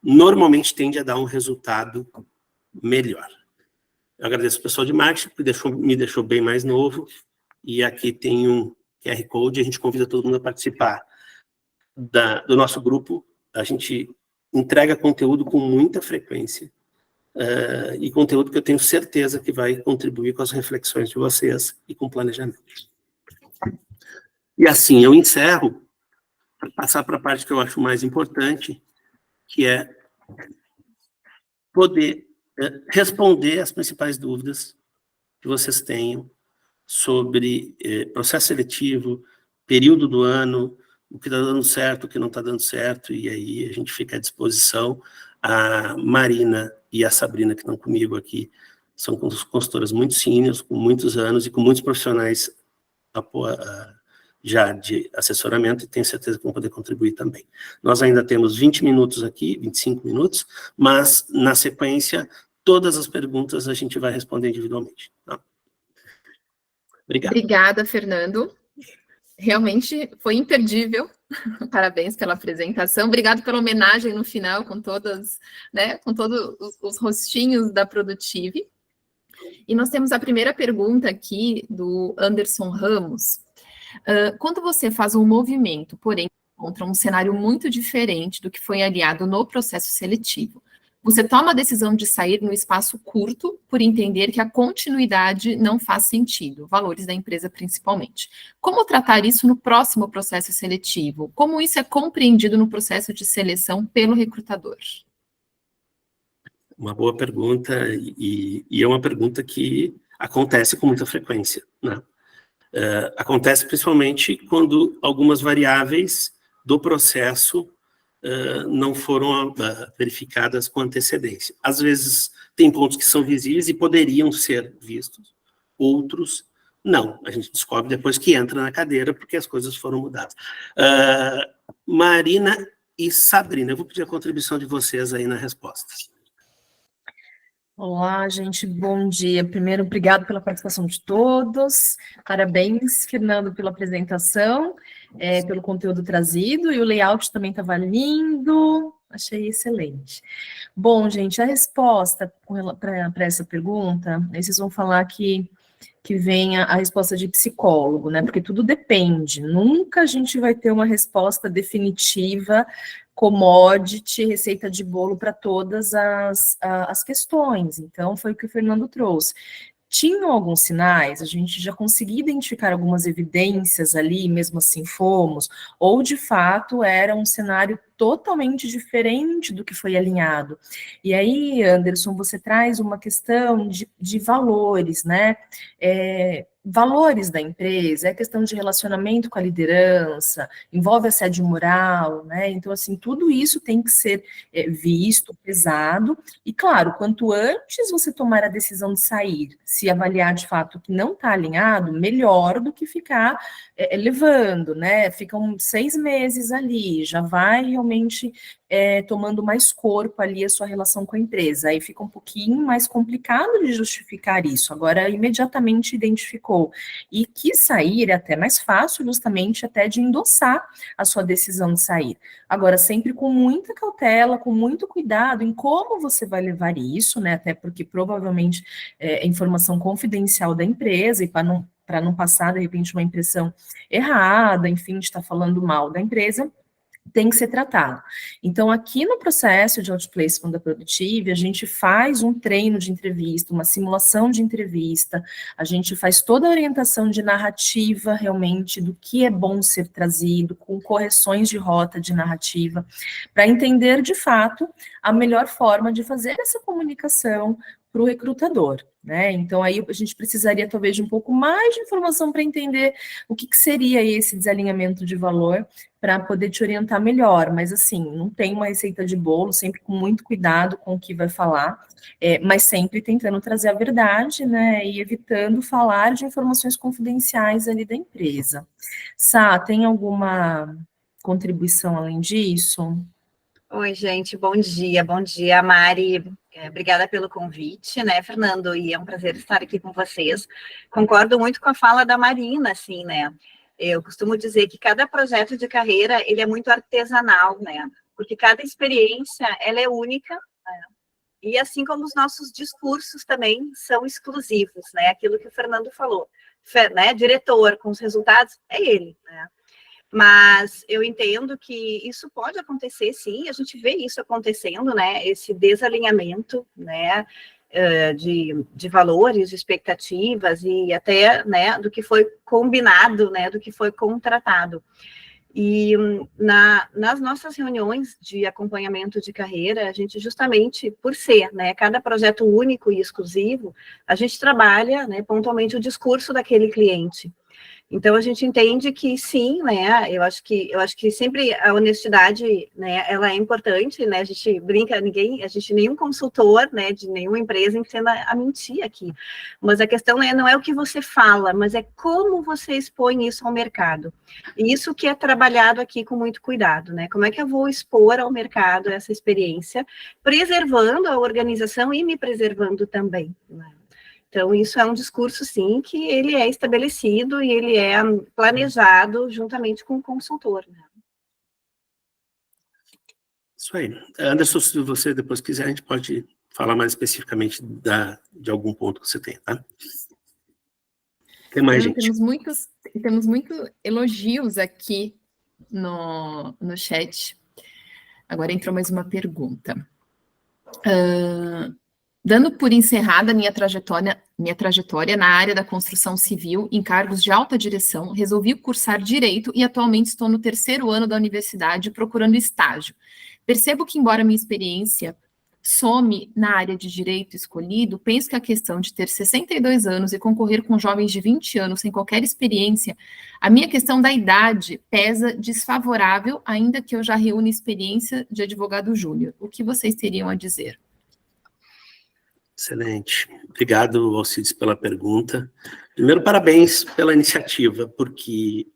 normalmente tende a dar um resultado melhor. Eu agradeço o pessoal de marketing, que me deixou bem mais novo, e aqui tem um QR Code, a gente convida todo mundo a participar do nosso grupo. A gente entrega conteúdo com muita frequência, e conteúdo que eu tenho certeza que vai contribuir com as reflexões de vocês e com o planejamento. E assim, eu encerro, para passar para a parte que eu acho mais importante, que é poder responder as principais dúvidas que vocês tenham sobre processo seletivo, período do ano, o que está dando certo, o que não está dando certo, e aí a gente fica à disposição. A Marina e a Sabrina, que estão comigo aqui, são consultoras muito sêniores, com muitos anos e com muitos profissionais já de assessoramento, e tenho certeza que vão poder contribuir também. Nós ainda temos 20 minutos aqui, 25 minutos, mas, na sequência, todas as perguntas a gente vai responder individualmente. Tá? Obrigado. Obrigada, Fernando. Realmente foi imperdível. Parabéns pela apresentação. Obrigado pela homenagem no final, com todos os rostinhos da Produtive. E nós temos a primeira pergunta aqui do Anderson Ramos. Quando você faz um movimento, porém encontra um cenário muito diferente do que foi aliado no processo seletivo, você toma a decisão de sair no espaço curto por entender que a continuidade não faz sentido, valores da empresa principalmente. Como tratar isso no próximo processo seletivo? Como isso é compreendido no processo de seleção pelo recrutador? Uma boa pergunta, e é uma pergunta que acontece com muita frequência, né? Acontece principalmente quando algumas variáveis do processo não foram verificadas com antecedência. Às vezes, tem pontos que são visíveis e poderiam ser vistos, outros não. A gente descobre depois que entra na cadeira, porque as coisas foram mudadas. Marina e Sabrina, eu vou pedir a contribuição de vocês aí na resposta. Olá, gente, bom dia. Primeiro, obrigado pela participação de todos. Parabéns, Fernando, pela apresentação, pelo conteúdo trazido, e o layout também estava lindo, achei excelente. Bom, gente, a resposta para essa pergunta, aí vocês vão falar que vem a resposta de psicólogo, né? Porque tudo depende. Nunca a gente vai ter uma resposta definitiva, commodity, receita de bolo para todas as questões. Então, foi o que o Fernando trouxe. Tinham alguns sinais, a gente já conseguia identificar algumas evidências ali, mesmo assim fomos, ou de fato era um cenário totalmente diferente do que foi alinhado. E aí, Anderson, você traz uma questão de valores, né? Valores da empresa, é questão de relacionamento com a liderança, envolve assédio moral, né? Então, assim, tudo isso tem que ser visto, pesado, e claro, quanto antes você tomar a decisão de sair, se avaliar de fato que não está alinhado, melhor do que ficar levando, né? Ficam 6 meses ali, já vai realmente tomando mais corpo ali a sua relação com a empresa, aí fica um pouquinho mais complicado de justificar isso. Agora, imediatamente identificou e quis sair, é até mais fácil, justamente até de endossar a sua decisão de sair. Agora, sempre com muita cautela, com muito cuidado em como você vai levar isso, né? Até porque provavelmente é informação confidencial da empresa, e para não passar, de repente, uma impressão errada, enfim, de estar falando mal da empresa. tem que ser tratado. Então, aqui no processo de outplacement da Produtive, a gente faz um treino de entrevista, uma simulação de entrevista, a gente faz toda a orientação de narrativa, realmente, do que é bom ser trazido, com correções de rota de narrativa, para entender, de fato, a melhor forma de fazer essa comunicação para o recrutador, né? Então, aí a gente precisaria, talvez, de um pouco mais de informação para entender o que seria esse desalinhamento de valor, para poder te orientar melhor, mas assim, não tem uma receita de bolo, sempre com muito cuidado com o que vai falar, mas sempre tentando trazer a verdade, né, e evitando falar de informações confidenciais ali da empresa. Sá, tem alguma contribuição além disso? Oi, gente, bom dia, Mari. Obrigada pelo convite, né, Fernando? E é um prazer estar aqui com vocês. Concordo muito com a fala da Marina, assim, né? Eu costumo dizer que cada projeto de carreira, ele é muito artesanal, né? Porque cada experiência, ela é única, né? E assim como os nossos discursos também são exclusivos, né? Aquilo que o Fernando falou, né? Diretor com os resultados, é ele, né? Mas eu entendo que isso pode acontecer, sim, a gente vê isso acontecendo, né, esse desalinhamento, né, de valores, de expectativas e até, né, do que foi combinado, né, do que foi contratado. E nas nossas reuniões de acompanhamento de carreira, a gente justamente, por ser, né, cada projeto único e exclusivo, a gente trabalha, né, pontualmente o discurso daquele cliente. Então, a gente entende que sim, né, eu acho que sempre a honestidade, né, ela é importante, né, a gente brinca, nenhum consultor, né, de nenhuma empresa ensina a mentir aqui, mas a questão não é o que você fala, mas é como você expõe isso ao mercado, e isso que é trabalhado aqui com muito cuidado, né, como é que eu vou expor ao mercado essa experiência, preservando a organização e me preservando também, né? Então, isso é um discurso, sim, que ele é estabelecido e ele é planejado juntamente com o consultor, né? Isso aí. Anderson, se você depois quiser, a gente pode falar mais especificamente de algum ponto que você tem, tá? Tem mais, gente? Temos muitos elogios aqui no chat. Agora entrou mais uma pergunta. Dando por encerrada minha trajetória na área da construção civil, em cargos de alta direção, resolvi cursar Direito e atualmente estou no 3º ano da universidade procurando estágio. Percebo que, embora minha experiência some na área de Direito escolhido, penso que a questão de ter 62 anos e concorrer com jovens de 20 anos sem qualquer experiência, a minha questão da idade pesa desfavorável, ainda que eu já reúna experiência de advogado júnior. O que vocês teriam a dizer? Excelente. Obrigado, Alcides, pela pergunta. Primeiro, parabéns pela iniciativa, porque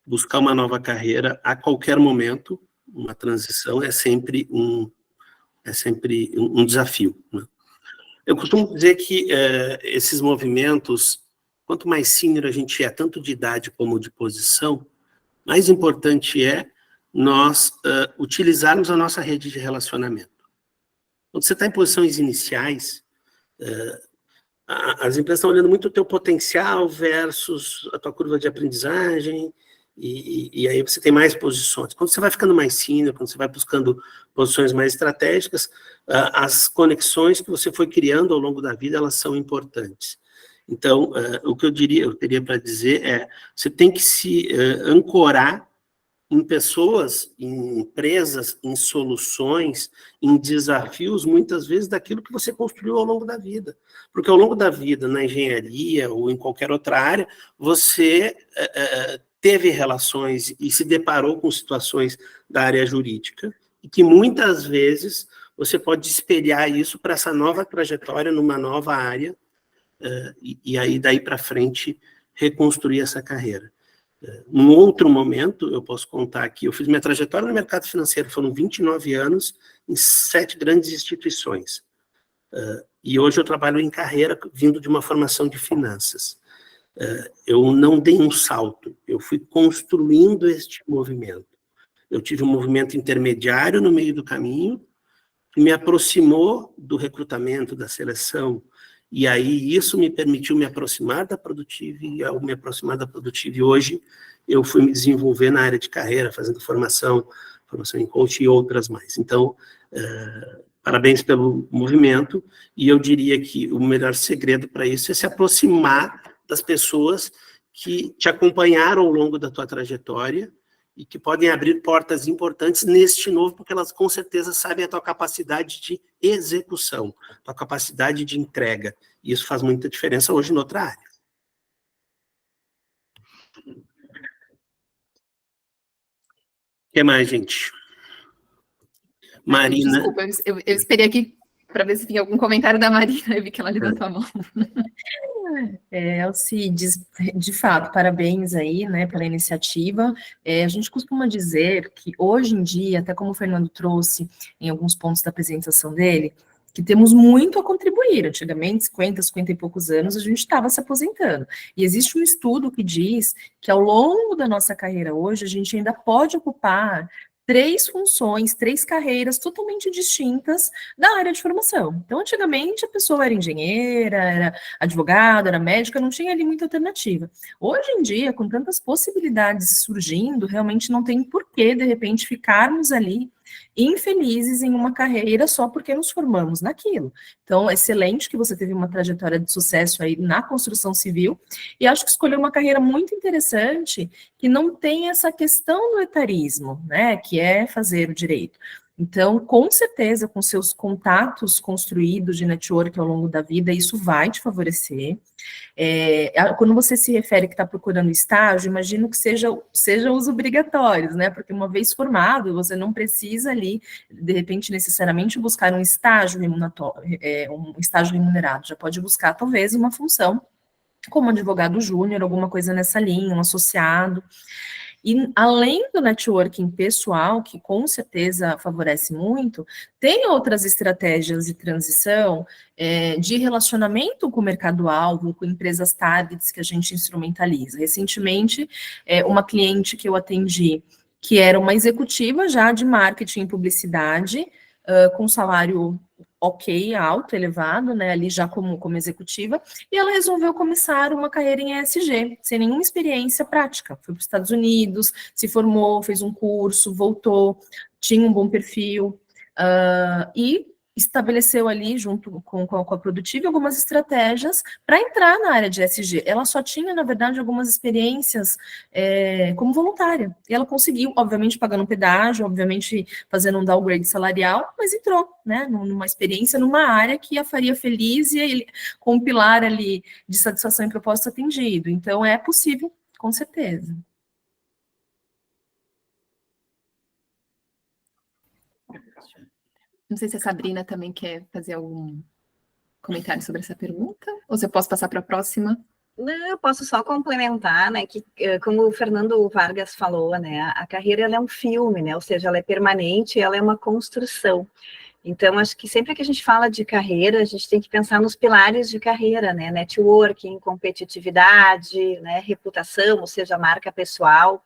buscar uma nova carreira a qualquer momento, uma transição, é sempre um desafio, né? Eu costumo dizer que esses movimentos, quanto mais sênior a gente é, tanto de idade como de posição, mais importante é nós utilizarmos a nossa rede de relacionamento. Quando você está em posições iniciais, as empresas estão olhando muito o teu potencial versus a tua curva de aprendizagem, e aí você tem mais posições. Quando você vai ficando mais sênior, quando você vai buscando posições mais estratégicas, as conexões que você foi criando ao longo da vida, elas são importantes. Então, o que eu teria para dizer é, você tem que se ancorar em pessoas, em empresas, em soluções, em desafios, muitas vezes, daquilo que você construiu ao longo da vida. Porque ao longo da vida, na engenharia ou em qualquer outra área, você teve relações e se deparou com situações da área jurídica, e que muitas vezes você pode espelhar isso para essa nova trajetória, numa nova área, e aí daí para frente reconstruir essa carreira. Num outro momento, eu posso contar aqui, eu fiz minha trajetória no mercado financeiro, foram 29 anos, em 7 grandes instituições. E hoje eu trabalho em carreira, vindo de uma formação de finanças. Eu não dei um salto, eu fui construindo este movimento. Eu tive um movimento intermediário no meio do caminho, que me aproximou do recrutamento, da seleção, E aí isso me permitiu me aproximar da Produtive, e ao me aproximar da Produtive hoje, eu fui me desenvolver na área de carreira, fazendo formação em coach e outras mais. Então, parabéns pelo movimento, e eu diria que o melhor segredo para isso é se aproximar das pessoas que te acompanharam ao longo da tua trajetória e que podem abrir portas importantes neste novo, porque elas com certeza sabem a tua capacidade de execução, tua capacidade de entrega. E isso faz muita diferença hoje em outra área. O que mais, gente? Marina. Desculpa, eu esperei aqui para ver se tinha algum comentário da Marina, eu vi que ela levantou a mão. Alcides, de fato, parabéns aí, né, pela iniciativa. A gente costuma dizer que hoje em dia, até como o Fernando trouxe em alguns pontos da apresentação dele, que temos muito a contribuir. Antigamente, 50 e poucos anos, a gente estava se aposentando. E existe um estudo que diz que ao longo da nossa carreira hoje, a gente ainda pode ocupar 3 funções, 3 carreiras totalmente distintas da área de formação. Então, antigamente, a pessoa era engenheira, era advogada, era médica, não tinha ali muita alternativa. Hoje em dia, com tantas possibilidades surgindo, realmente não tem porquê, de repente, ficarmos ali infelizes em uma carreira só porque nos formamos naquilo. Então, excelente que você teve uma trajetória de sucesso aí na construção civil, e acho que escolheu uma carreira muito interessante, que não tem essa questão do etarismo, né, que é fazer o direito. Então, com certeza, com seus contatos construídos de network ao longo da vida, isso vai te favorecer. Quando você se refere que está procurando estágio, imagino que sejam os obrigatórios, né? Porque uma vez formado, você não precisa ali, de repente, necessariamente buscar um estágio remunerado, já pode buscar, talvez, uma função como advogado júnior, alguma coisa nessa linha, um associado. E além do networking pessoal, que com certeza favorece muito, tem outras estratégias de transição, de relacionamento com o mercado-alvo, com empresas targets que a gente instrumentaliza. Recentemente, uma cliente que eu atendi, que era uma executiva já de marketing e publicidade, com salário ok, alto, elevado, né, ali já como executiva, e ela resolveu começar uma carreira em ESG, sem nenhuma experiência prática. Foi para os Estados Unidos, se formou, fez um curso, voltou, tinha um bom perfil, e estabeleceu ali, junto com a Produtive, algumas estratégias para entrar na área de ESG. Ela só tinha, na verdade, algumas experiências como voluntária. E ela conseguiu, obviamente, pagando um pedágio, obviamente, fazendo um downgrade salarial, mas entrou, né, numa experiência, numa área que a faria feliz e com um pilar ali de satisfação e propósito atendido. Então, é possível, com certeza. Não sei se a Sabrina também quer fazer algum comentário sobre essa pergunta, ou se eu posso passar para a próxima. Não, eu posso só complementar, né, que como o Fernando Vargas falou, né, a carreira ela é um filme, né, ou seja, ela é permanente, ela é uma construção. Então, acho que sempre que a gente fala de carreira, a gente tem que pensar nos pilares de carreira, né, networking, competitividade, né, reputação, ou seja, marca pessoal.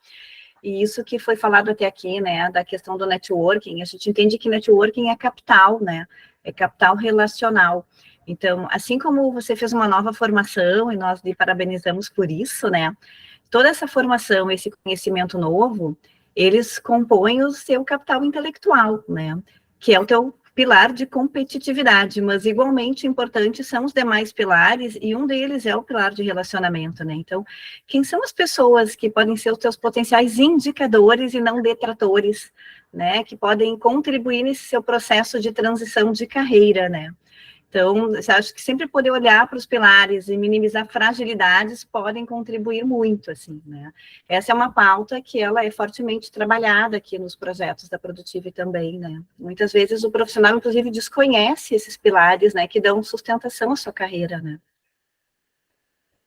E isso que foi falado até aqui, né, da questão do networking, a gente entende que networking é capital, né, é capital relacional. Então, assim como você fez uma nova formação, e nós lhe parabenizamos por isso, né, toda essa formação, esse conhecimento novo, eles compõem o seu capital intelectual, né, que é o teu pilar de competitividade, mas igualmente importantes são os demais pilares, e um deles é o pilar de relacionamento, né? Então, quem são as pessoas que podem ser os teus potenciais indicadores e não detratores, né? Que podem contribuir nesse seu processo de transição de carreira, né? Então, eu acho que sempre poder olhar para os pilares e minimizar fragilidades podem contribuir muito, assim, né? Essa é uma pauta que ela é fortemente trabalhada aqui nos projetos da Produtive também, né? Muitas vezes o profissional, inclusive, desconhece esses pilares, né, que dão sustentação à sua carreira, né?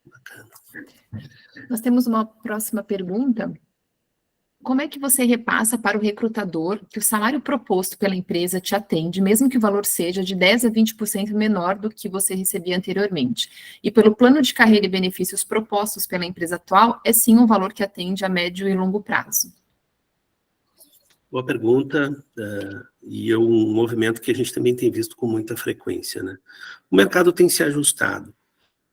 Bacana. Nós temos uma próxima pergunta. Como é que você repassa para o recrutador que o salário proposto pela empresa te atende, mesmo que o valor seja de 10% a 20% menor do que você recebia anteriormente? E pelo plano de carreira e benefícios propostos pela empresa atual, é sim um valor que atende a médio e longo prazo. Boa pergunta, e é um movimento que a gente também tem visto com muita frequência, né? O mercado tem se ajustado,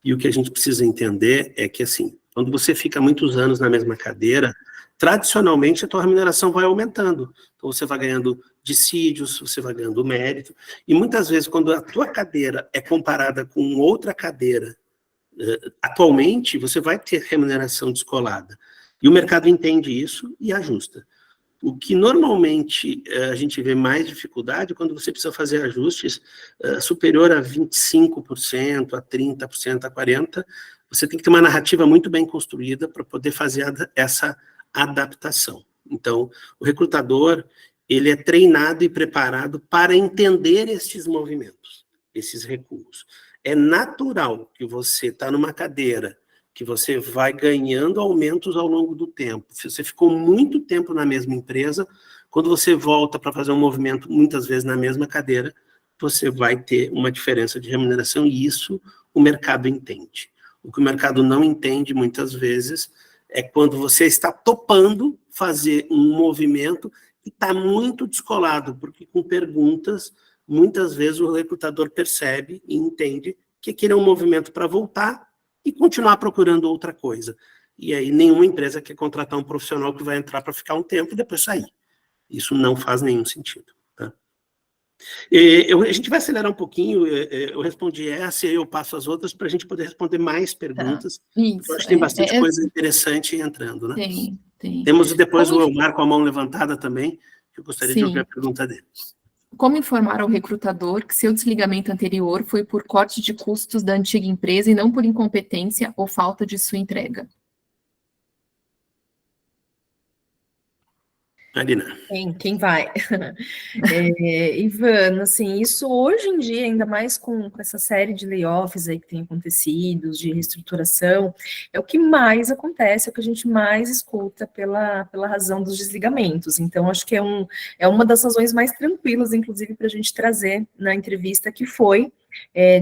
e o que a gente precisa entender é que, assim, quando você fica muitos anos na mesma cadeira, tradicionalmente a tua remuneração vai aumentando. Então você vai ganhando dissídios, você vai ganhando mérito, e muitas vezes quando a tua cadeira é comparada com outra cadeira, atualmente você vai ter remuneração descolada. E o mercado entende isso e ajusta. O que normalmente a gente vê mais dificuldade quando você precisa fazer ajustes superior a 25%, a 30%, a 40%, você tem que ter uma narrativa muito bem construída para poder fazer essa adaptação. Então, o recrutador, ele é treinado e preparado para entender estes movimentos, esses recuos. É natural que você está numa cadeira, que você vai ganhando aumentos ao longo do tempo. Se você ficou muito tempo na mesma empresa, quando você volta para fazer um movimento, muitas vezes na mesma cadeira, você vai ter uma diferença de remuneração, e isso o mercado entende. O que o mercado não entende, muitas vezes, é quando você está topando fazer um movimento que está muito descolado, porque com perguntas, muitas vezes o recrutador percebe e entende que aquele é um movimento para voltar e continuar procurando outra coisa. E aí nenhuma empresa quer contratar um profissional que vai entrar para ficar um tempo e depois sair. Isso não faz nenhum sentido. Tá? A gente vai acelerar um pouquinho, eu respondi essa e aí eu passo as outras para a gente poder responder mais perguntas. Tá. Isso, eu acho que tem bastante coisa interessante entrando, né? Tem. Temos depois o Elmar com a mão levantada também, que eu gostaria de ouvir a pergunta dele. Como informar ao recrutador que seu desligamento anterior foi por corte de custos da antiga empresa e não por incompetência ou falta de sua entrega? Marina. Quem vai? Ivan, assim, isso hoje em dia, ainda mais com essa série de layoffs aí que tem acontecido, de reestruturação, é o que mais acontece, é o que a gente mais escuta pela razão dos desligamentos. Então, acho que é uma das razões mais tranquilas, inclusive, para a gente trazer na entrevista, que foi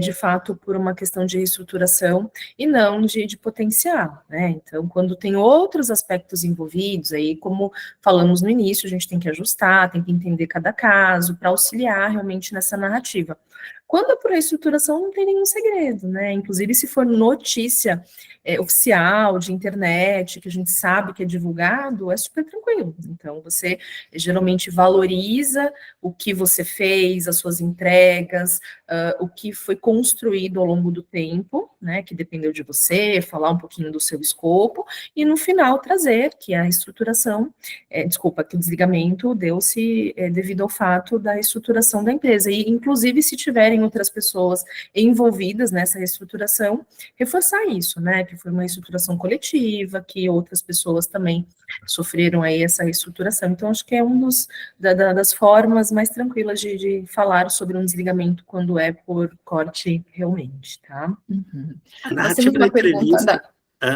de fato, por uma questão de reestruturação e não de potencial, né? Então, quando tem outros aspectos envolvidos, aí, como falamos no início, a gente tem que ajustar, tem que entender cada caso, para auxiliar realmente nessa narrativa. Quando é por reestruturação, não tem nenhum segredo, né? Inclusive, se for notícia oficial, de internet, que a gente sabe que é divulgado, é super tranquilo. Então, você geralmente valoriza o que você fez, as suas entregas, o que foi construído ao longo do tempo, né, que dependeu de você, falar um pouquinho do seu escopo, e no final trazer que a reestruturação, que o desligamento deu-se devido ao fato da reestruturação da empresa. E, inclusive, se tiverem outras pessoas envolvidas nessa reestruturação, reforçar isso, né, que foi uma reestruturação coletiva, que outras pessoas também sofreram aí essa reestruturação. Então, acho que é uma das formas mais tranquilas de falar sobre um desligamento quando é por corte realmente, tá? Uhum. A narrativa da entrevista,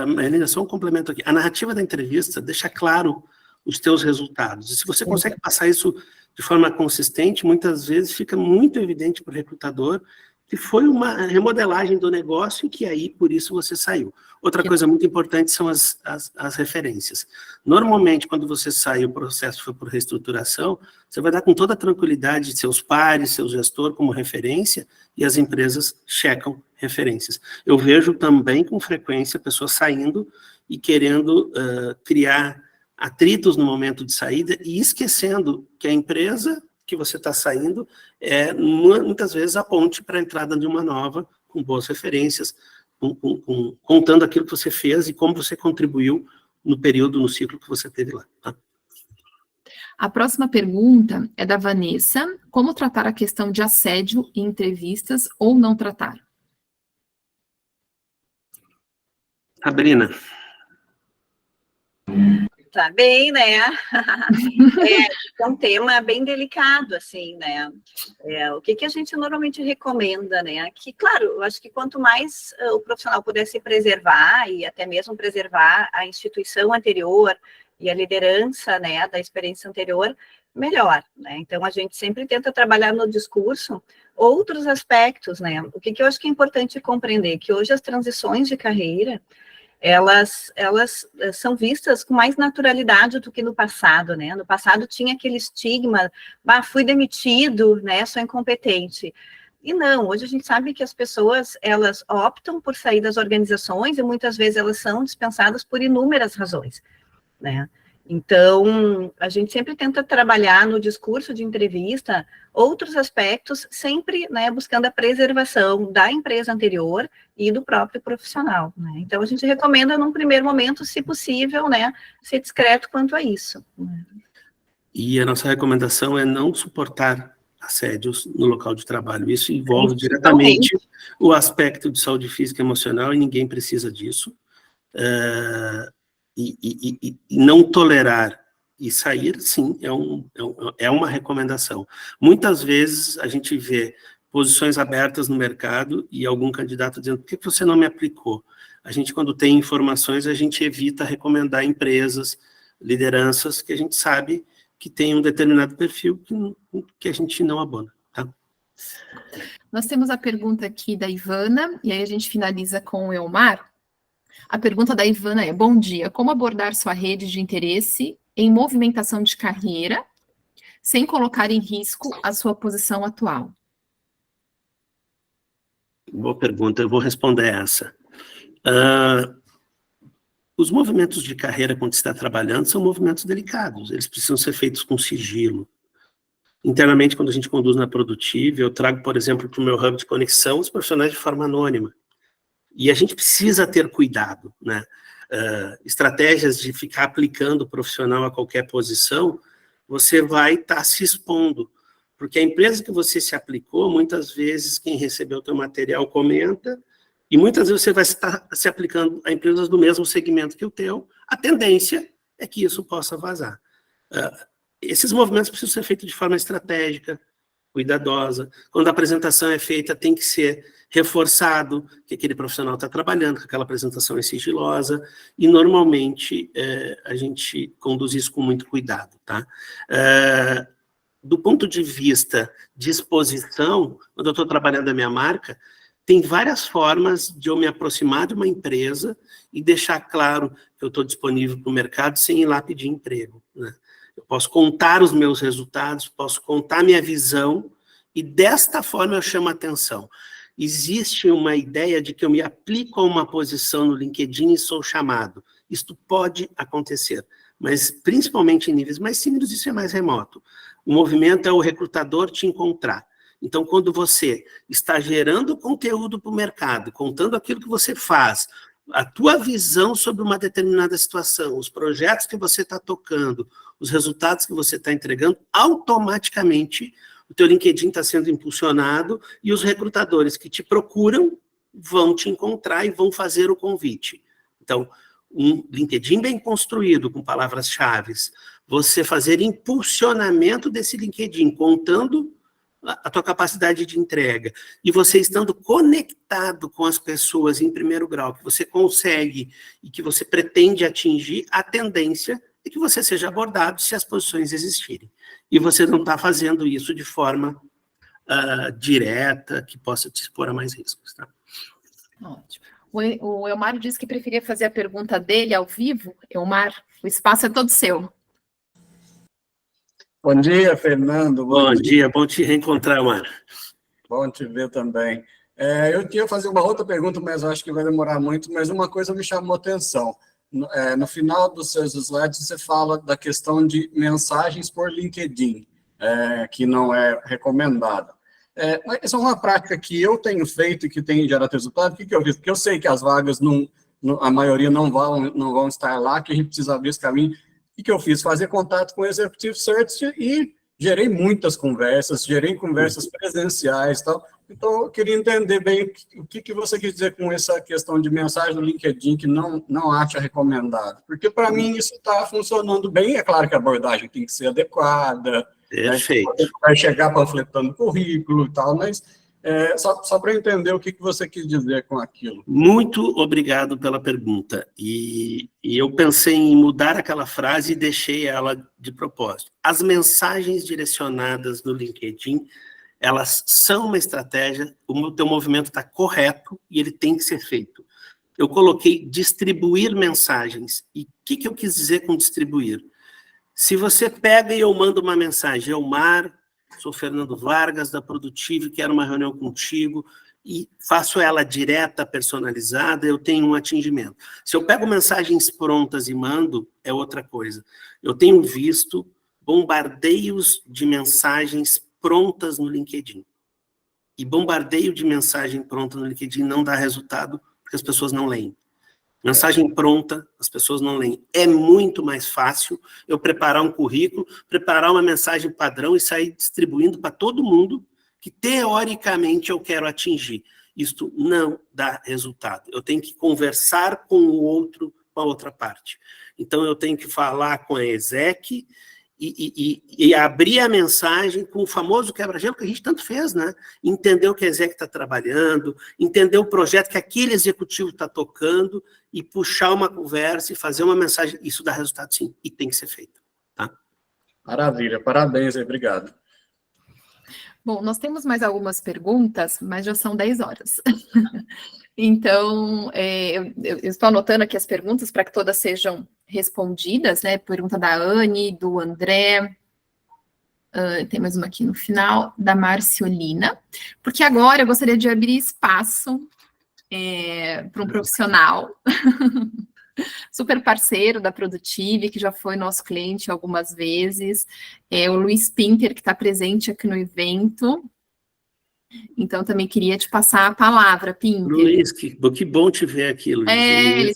Marina, só um complemento aqui, a narrativa da entrevista deixa claro os teus resultados, e se você consegue passar isso de forma consistente, muitas vezes fica muito evidente para o recrutador que foi uma remodelagem do negócio e que aí, por isso, você saiu. Outra coisa muito importante são as referências. Normalmente, quando você sai, o processo foi por reestruturação, você vai dar com toda a tranquilidade seus pares, seu gestor como referência, e as empresas checam referências. Eu vejo também, com frequência, pessoas saindo e querendo criar atritos no momento de saída e esquecendo que a empresa que você está saindo muitas vezes a ponte para a entrada de uma nova, com boas referências, contando aquilo que você fez e como você contribuiu no período, no ciclo que você teve lá. Tá? A próxima pergunta é da Vanessa. Como tratar a questão de assédio em entrevistas ou não tratar? Sabrina. Tá bem, né? É um tema bem delicado, assim, né? O que a gente normalmente recomenda, né? Que, claro, eu acho que quanto mais o profissional puder se preservar e até mesmo preservar a instituição anterior e a liderança, né, da experiência anterior, melhor, né? Então, a gente sempre tenta trabalhar no discurso outros aspectos, né? O que eu acho que é importante compreender, que hoje as transições de carreira, elas são vistas com mais naturalidade do que no passado, né? No passado tinha aquele estigma, fui demitido, né? Sou incompetente. E não, hoje a gente sabe que as pessoas, elas optam por sair das organizações e muitas vezes elas são dispensadas por inúmeras razões, né? Então, a gente sempre tenta trabalhar no discurso de entrevista outros aspectos, sempre, né, buscando a preservação da empresa anterior e do próprio profissional, né? Então, a gente recomenda, num primeiro momento, se possível, né, ser discreto quanto a isso, né? E a nossa recomendação é não suportar assédios no local de trabalho. Isso envolve diretamente o aspecto de saúde física e emocional, e ninguém precisa disso. E não tolerar e sair, sim, é uma recomendação. Muitas vezes a gente vê posições abertas no mercado e algum candidato dizendo, por que você não me aplicou? A gente, quando tem informações, a gente evita recomendar empresas, lideranças, que a gente sabe que tem um determinado perfil que a gente não abona, tá? Nós temos a pergunta aqui da Ivana, e aí a gente finaliza com o Elmar. A pergunta da Ivana é: bom dia, como abordar sua rede de interesse em movimentação de carreira sem colocar em risco a sua posição atual? Boa pergunta, eu vou responder essa. Os movimentos de carreira quando você está trabalhando são movimentos delicados, eles precisam ser feitos com sigilo. Internamente, quando a gente conduz na Produtive, eu trago, por exemplo, para o meu hub de conexão os profissionais de forma anônima. E a gente precisa ter cuidado, né? Estratégias de ficar aplicando o profissional a qualquer posição, você vai estar se expondo. Porque a empresa que você se aplicou, muitas vezes quem recebeu o teu material comenta, e muitas vezes você vai estar se aplicando a empresas do mesmo segmento que o teu, a tendência é que isso possa vazar. Esses movimentos precisam ser feitos de forma estratégica, cuidadosa. Quando a apresentação é feita, tem que ser reforçado que aquele profissional está trabalhando, que aquela apresentação é sigilosa, e normalmente a gente conduz isso com muito cuidado, tá? Do ponto de vista de exposição, quando eu estou trabalhando a minha marca, tem várias formas de eu me aproximar de uma empresa e deixar claro que eu estou disponível para o mercado sem ir lá pedir emprego, né? Eu posso contar os meus resultados, posso contar minha visão, e desta forma eu chamo a atenção. Existe uma ideia de que eu me aplico a uma posição no LinkedIn e sou chamado. Isto pode acontecer, mas principalmente em níveis mais sêniores, isso é mais remoto. O movimento é o recrutador te encontrar. Então, quando você está gerando conteúdo para o mercado, contando aquilo que você faz, a tua visão sobre uma determinada situação, os projetos que você está tocando, os resultados que você está entregando, automaticamente o teu LinkedIn está sendo impulsionado e os recrutadores que te procuram vão te encontrar e vão fazer o convite. Então, um LinkedIn bem construído, com palavras-chave, você fazer impulsionamento desse LinkedIn, contando a tua capacidade de entrega, e você estando conectado com as pessoas em primeiro grau, que você consegue e que você pretende atingir, a tendência é que você seja abordado se as posições existirem. E você não está fazendo isso de forma direta, que possa te expor a mais riscos, tá? Ótimo. O Elmar disse que preferia fazer a pergunta dele ao vivo. Elmar, o espaço é todo seu. Bom dia, Fernando. Bom dia, bom te reencontrar, Elmar. Bom te ver também. Eu queria fazer uma outra pergunta, mas eu acho que vai demorar muito, mas uma coisa me chamou a atenção. No final dos seus slides, você fala da questão de mensagens por LinkedIn, que não é recomendada. Essa é uma prática que eu tenho feito e que tem gerado resultado. O que eu fiz? Porque eu sei que as vagas, a maioria não vão estar lá, que a gente precisa abrir esse caminho. O que eu fiz? Fazer contato com o Executive Search e gerei muitas conversas, gerei conversas presenciais e tal. Então, eu queria entender bem o que você quis dizer com essa questão de mensagem no LinkedIn que não acha recomendado. Porque, para mim, isso está funcionando bem. É claro que a abordagem tem que ser adequada. Perfeito. Né? Vai chegar panfletando currículo e tal, mas só para entender o que você quis dizer com aquilo. Muito obrigado pela pergunta. E eu pensei em mudar aquela frase e deixei ela de propósito. As mensagens direcionadas no LinkedIn, elas são uma estratégia, o teu movimento está correto e ele tem que ser feito. eu coloquei distribuir mensagens. E o que eu quis dizer com distribuir? Se você pega e eu mando uma mensagem, Elmar, sou Fernando Vargas, da Produtive, quero uma reunião contigo, e faço ela direta, personalizada, eu tenho um atingimento. Se eu pego mensagens prontas e mando, é outra coisa. Eu tenho visto bombardeios de mensagens prontas no LinkedIn. E bombardeio de mensagem pronta no LinkedIn não dá resultado, porque as pessoas não leem. Mensagem pronta, as pessoas não leem. É muito mais fácil eu preparar um currículo, preparar uma mensagem padrão e sair distribuindo para todo mundo que, teoricamente, eu quero atingir. Isto não dá resultado. Eu tenho que conversar com o outro, com a outra parte. Então, eu tenho que falar com a exec e abrir a mensagem com o famoso quebra-gelo que a gente tanto fez, né? Entender o que a exec está trabalhando, entender o projeto que aquele executivo está tocando e puxar uma conversa e fazer uma mensagem. Isso dá resultado, sim, e tem que ser feito. Tá? Maravilha, parabéns aí, obrigado. Bom, nós temos mais algumas perguntas, mas já são 10 horas. Então, eu estou anotando aqui as perguntas para que todas sejam respondidas, né? Pergunta da Anne, do André, tem mais uma aqui no final, da Marciolina, porque agora eu gostaria de abrir espaço para um profissional super parceiro da Produtive, que já foi nosso cliente algumas vezes, o Luiz Pinter, que está presente aqui no evento. Então, também queria te passar a palavra, Pinter. Luiz, que bom te ver aqui, Luiz. Ele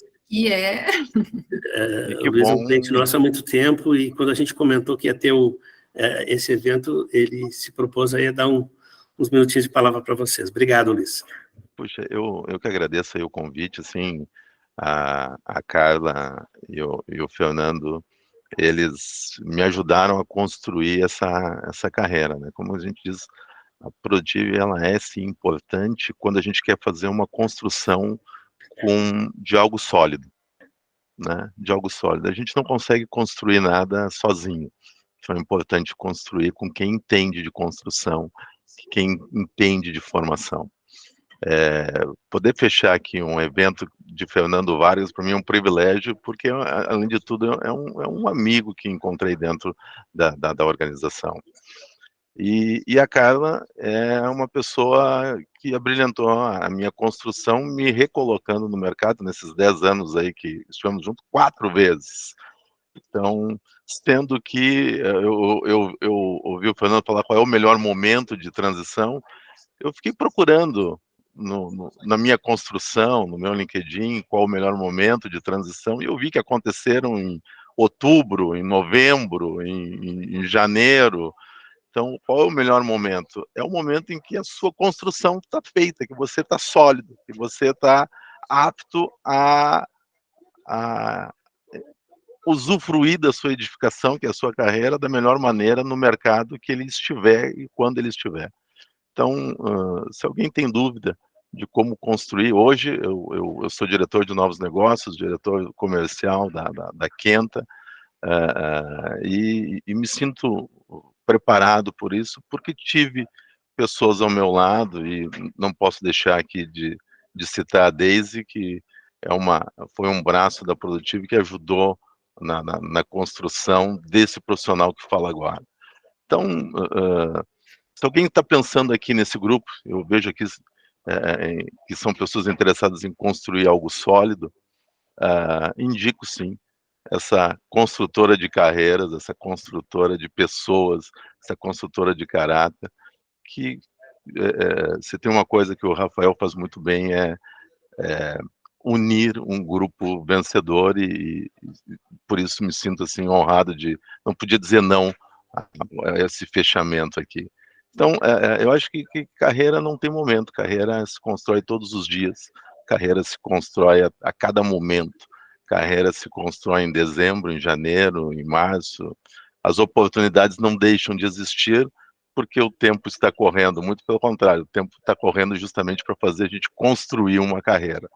aqui o Luiz é um cliente nosso há muito tempo, e quando a gente comentou que ia ter esse evento, ele se propôs aí a dar uns minutinhos de palavra para vocês. Obrigado, Luiz. Puxa, eu que agradeço aí o convite, assim, a Carla e o Fernando, eles me ajudaram a construir essa carreira, né? Como a gente diz, a Produtive, ela é, sim, importante quando a gente quer fazer uma construção de algo sólido, né? De algo sólido. A gente não consegue construir nada sozinho. Então é importante construir com quem entende de construção, quem entende de formação. Poder fechar aqui um evento de Fernando Vargas, para mim é um privilégio, porque, além de tudo, é um amigo que encontrei dentro da organização. E a Carla é uma pessoa que abrilhantou a minha construção, me recolocando no mercado nesses 10 anos aí que estivemos juntos 4 vezes. Então, sendo que eu ouvi o Fernando falar qual é o melhor momento de transição, eu fiquei procurando na minha construção, no meu LinkedIn, qual o melhor momento de transição, e eu vi que aconteceram em outubro, em novembro, em janeiro. Então, qual é o melhor momento? É o momento em que a sua construção está feita, que você está sólido, que você está apto a usufruir da sua edificação, que é a sua carreira, da melhor maneira no mercado que ele estiver e quando ele estiver. Então, se alguém tem dúvida de como construir, hoje eu sou diretor de novos negócios, diretor comercial da Quenta, e me sinto preparado por isso, porque tive pessoas ao meu lado, e não posso deixar aqui de citar a Daisy, que foi um braço da Produtive que ajudou na construção desse profissional que fala agora. Então, se alguém está pensando aqui nesse grupo, eu vejo aqui que são pessoas interessadas em construir algo sólido, indico sim essa construtora de carreiras, essa construtora de pessoas, essa construtora de caráter, que se tem uma coisa que o Rafael faz muito bem é unir um grupo vencedor, e por isso me sinto assim honrado não podia dizer não a esse fechamento aqui. Então, eu acho que carreira não tem momento, carreira se constrói todos os dias, carreira se constrói a cada momento, carreira se constrói em dezembro, em janeiro, em março. As oportunidades não deixam de existir porque o tempo está correndo, muito pelo contrário, o tempo está correndo justamente para fazer a gente construir uma carreira.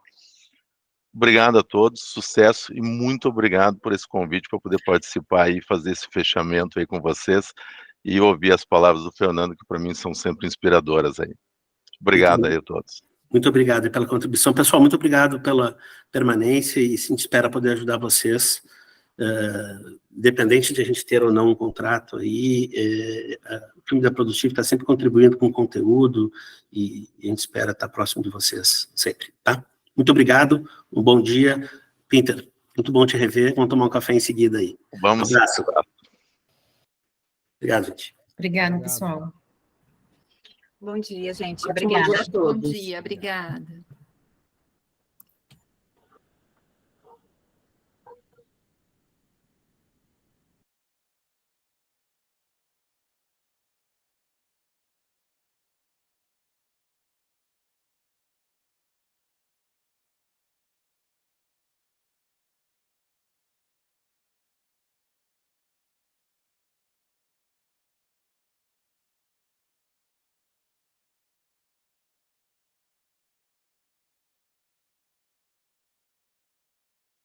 Obrigado a todos, sucesso, e muito obrigado por esse convite para poder participar e fazer esse fechamento aí com vocês e ouvir as palavras do Fernando, que para mim são sempre inspiradoras aí. Obrigado aí a todos. Muito obrigado pela contribuição. Pessoal, muito obrigado pela permanência e a gente espera poder ajudar vocês, independente de a gente ter ou não um contrato aí, o time da Produtivo está sempre contribuindo com conteúdo e a gente espera estar próximo de vocês sempre, tá? Muito obrigado, um bom dia. Pinter, muito bom te rever, vamos tomar um café em seguida aí. Vamos. Um abraço. Obrigado, gente. Obrigada, pessoal. Bom dia, gente. Ótimo Obrigada. dia a todos. Bom dia, obrigada.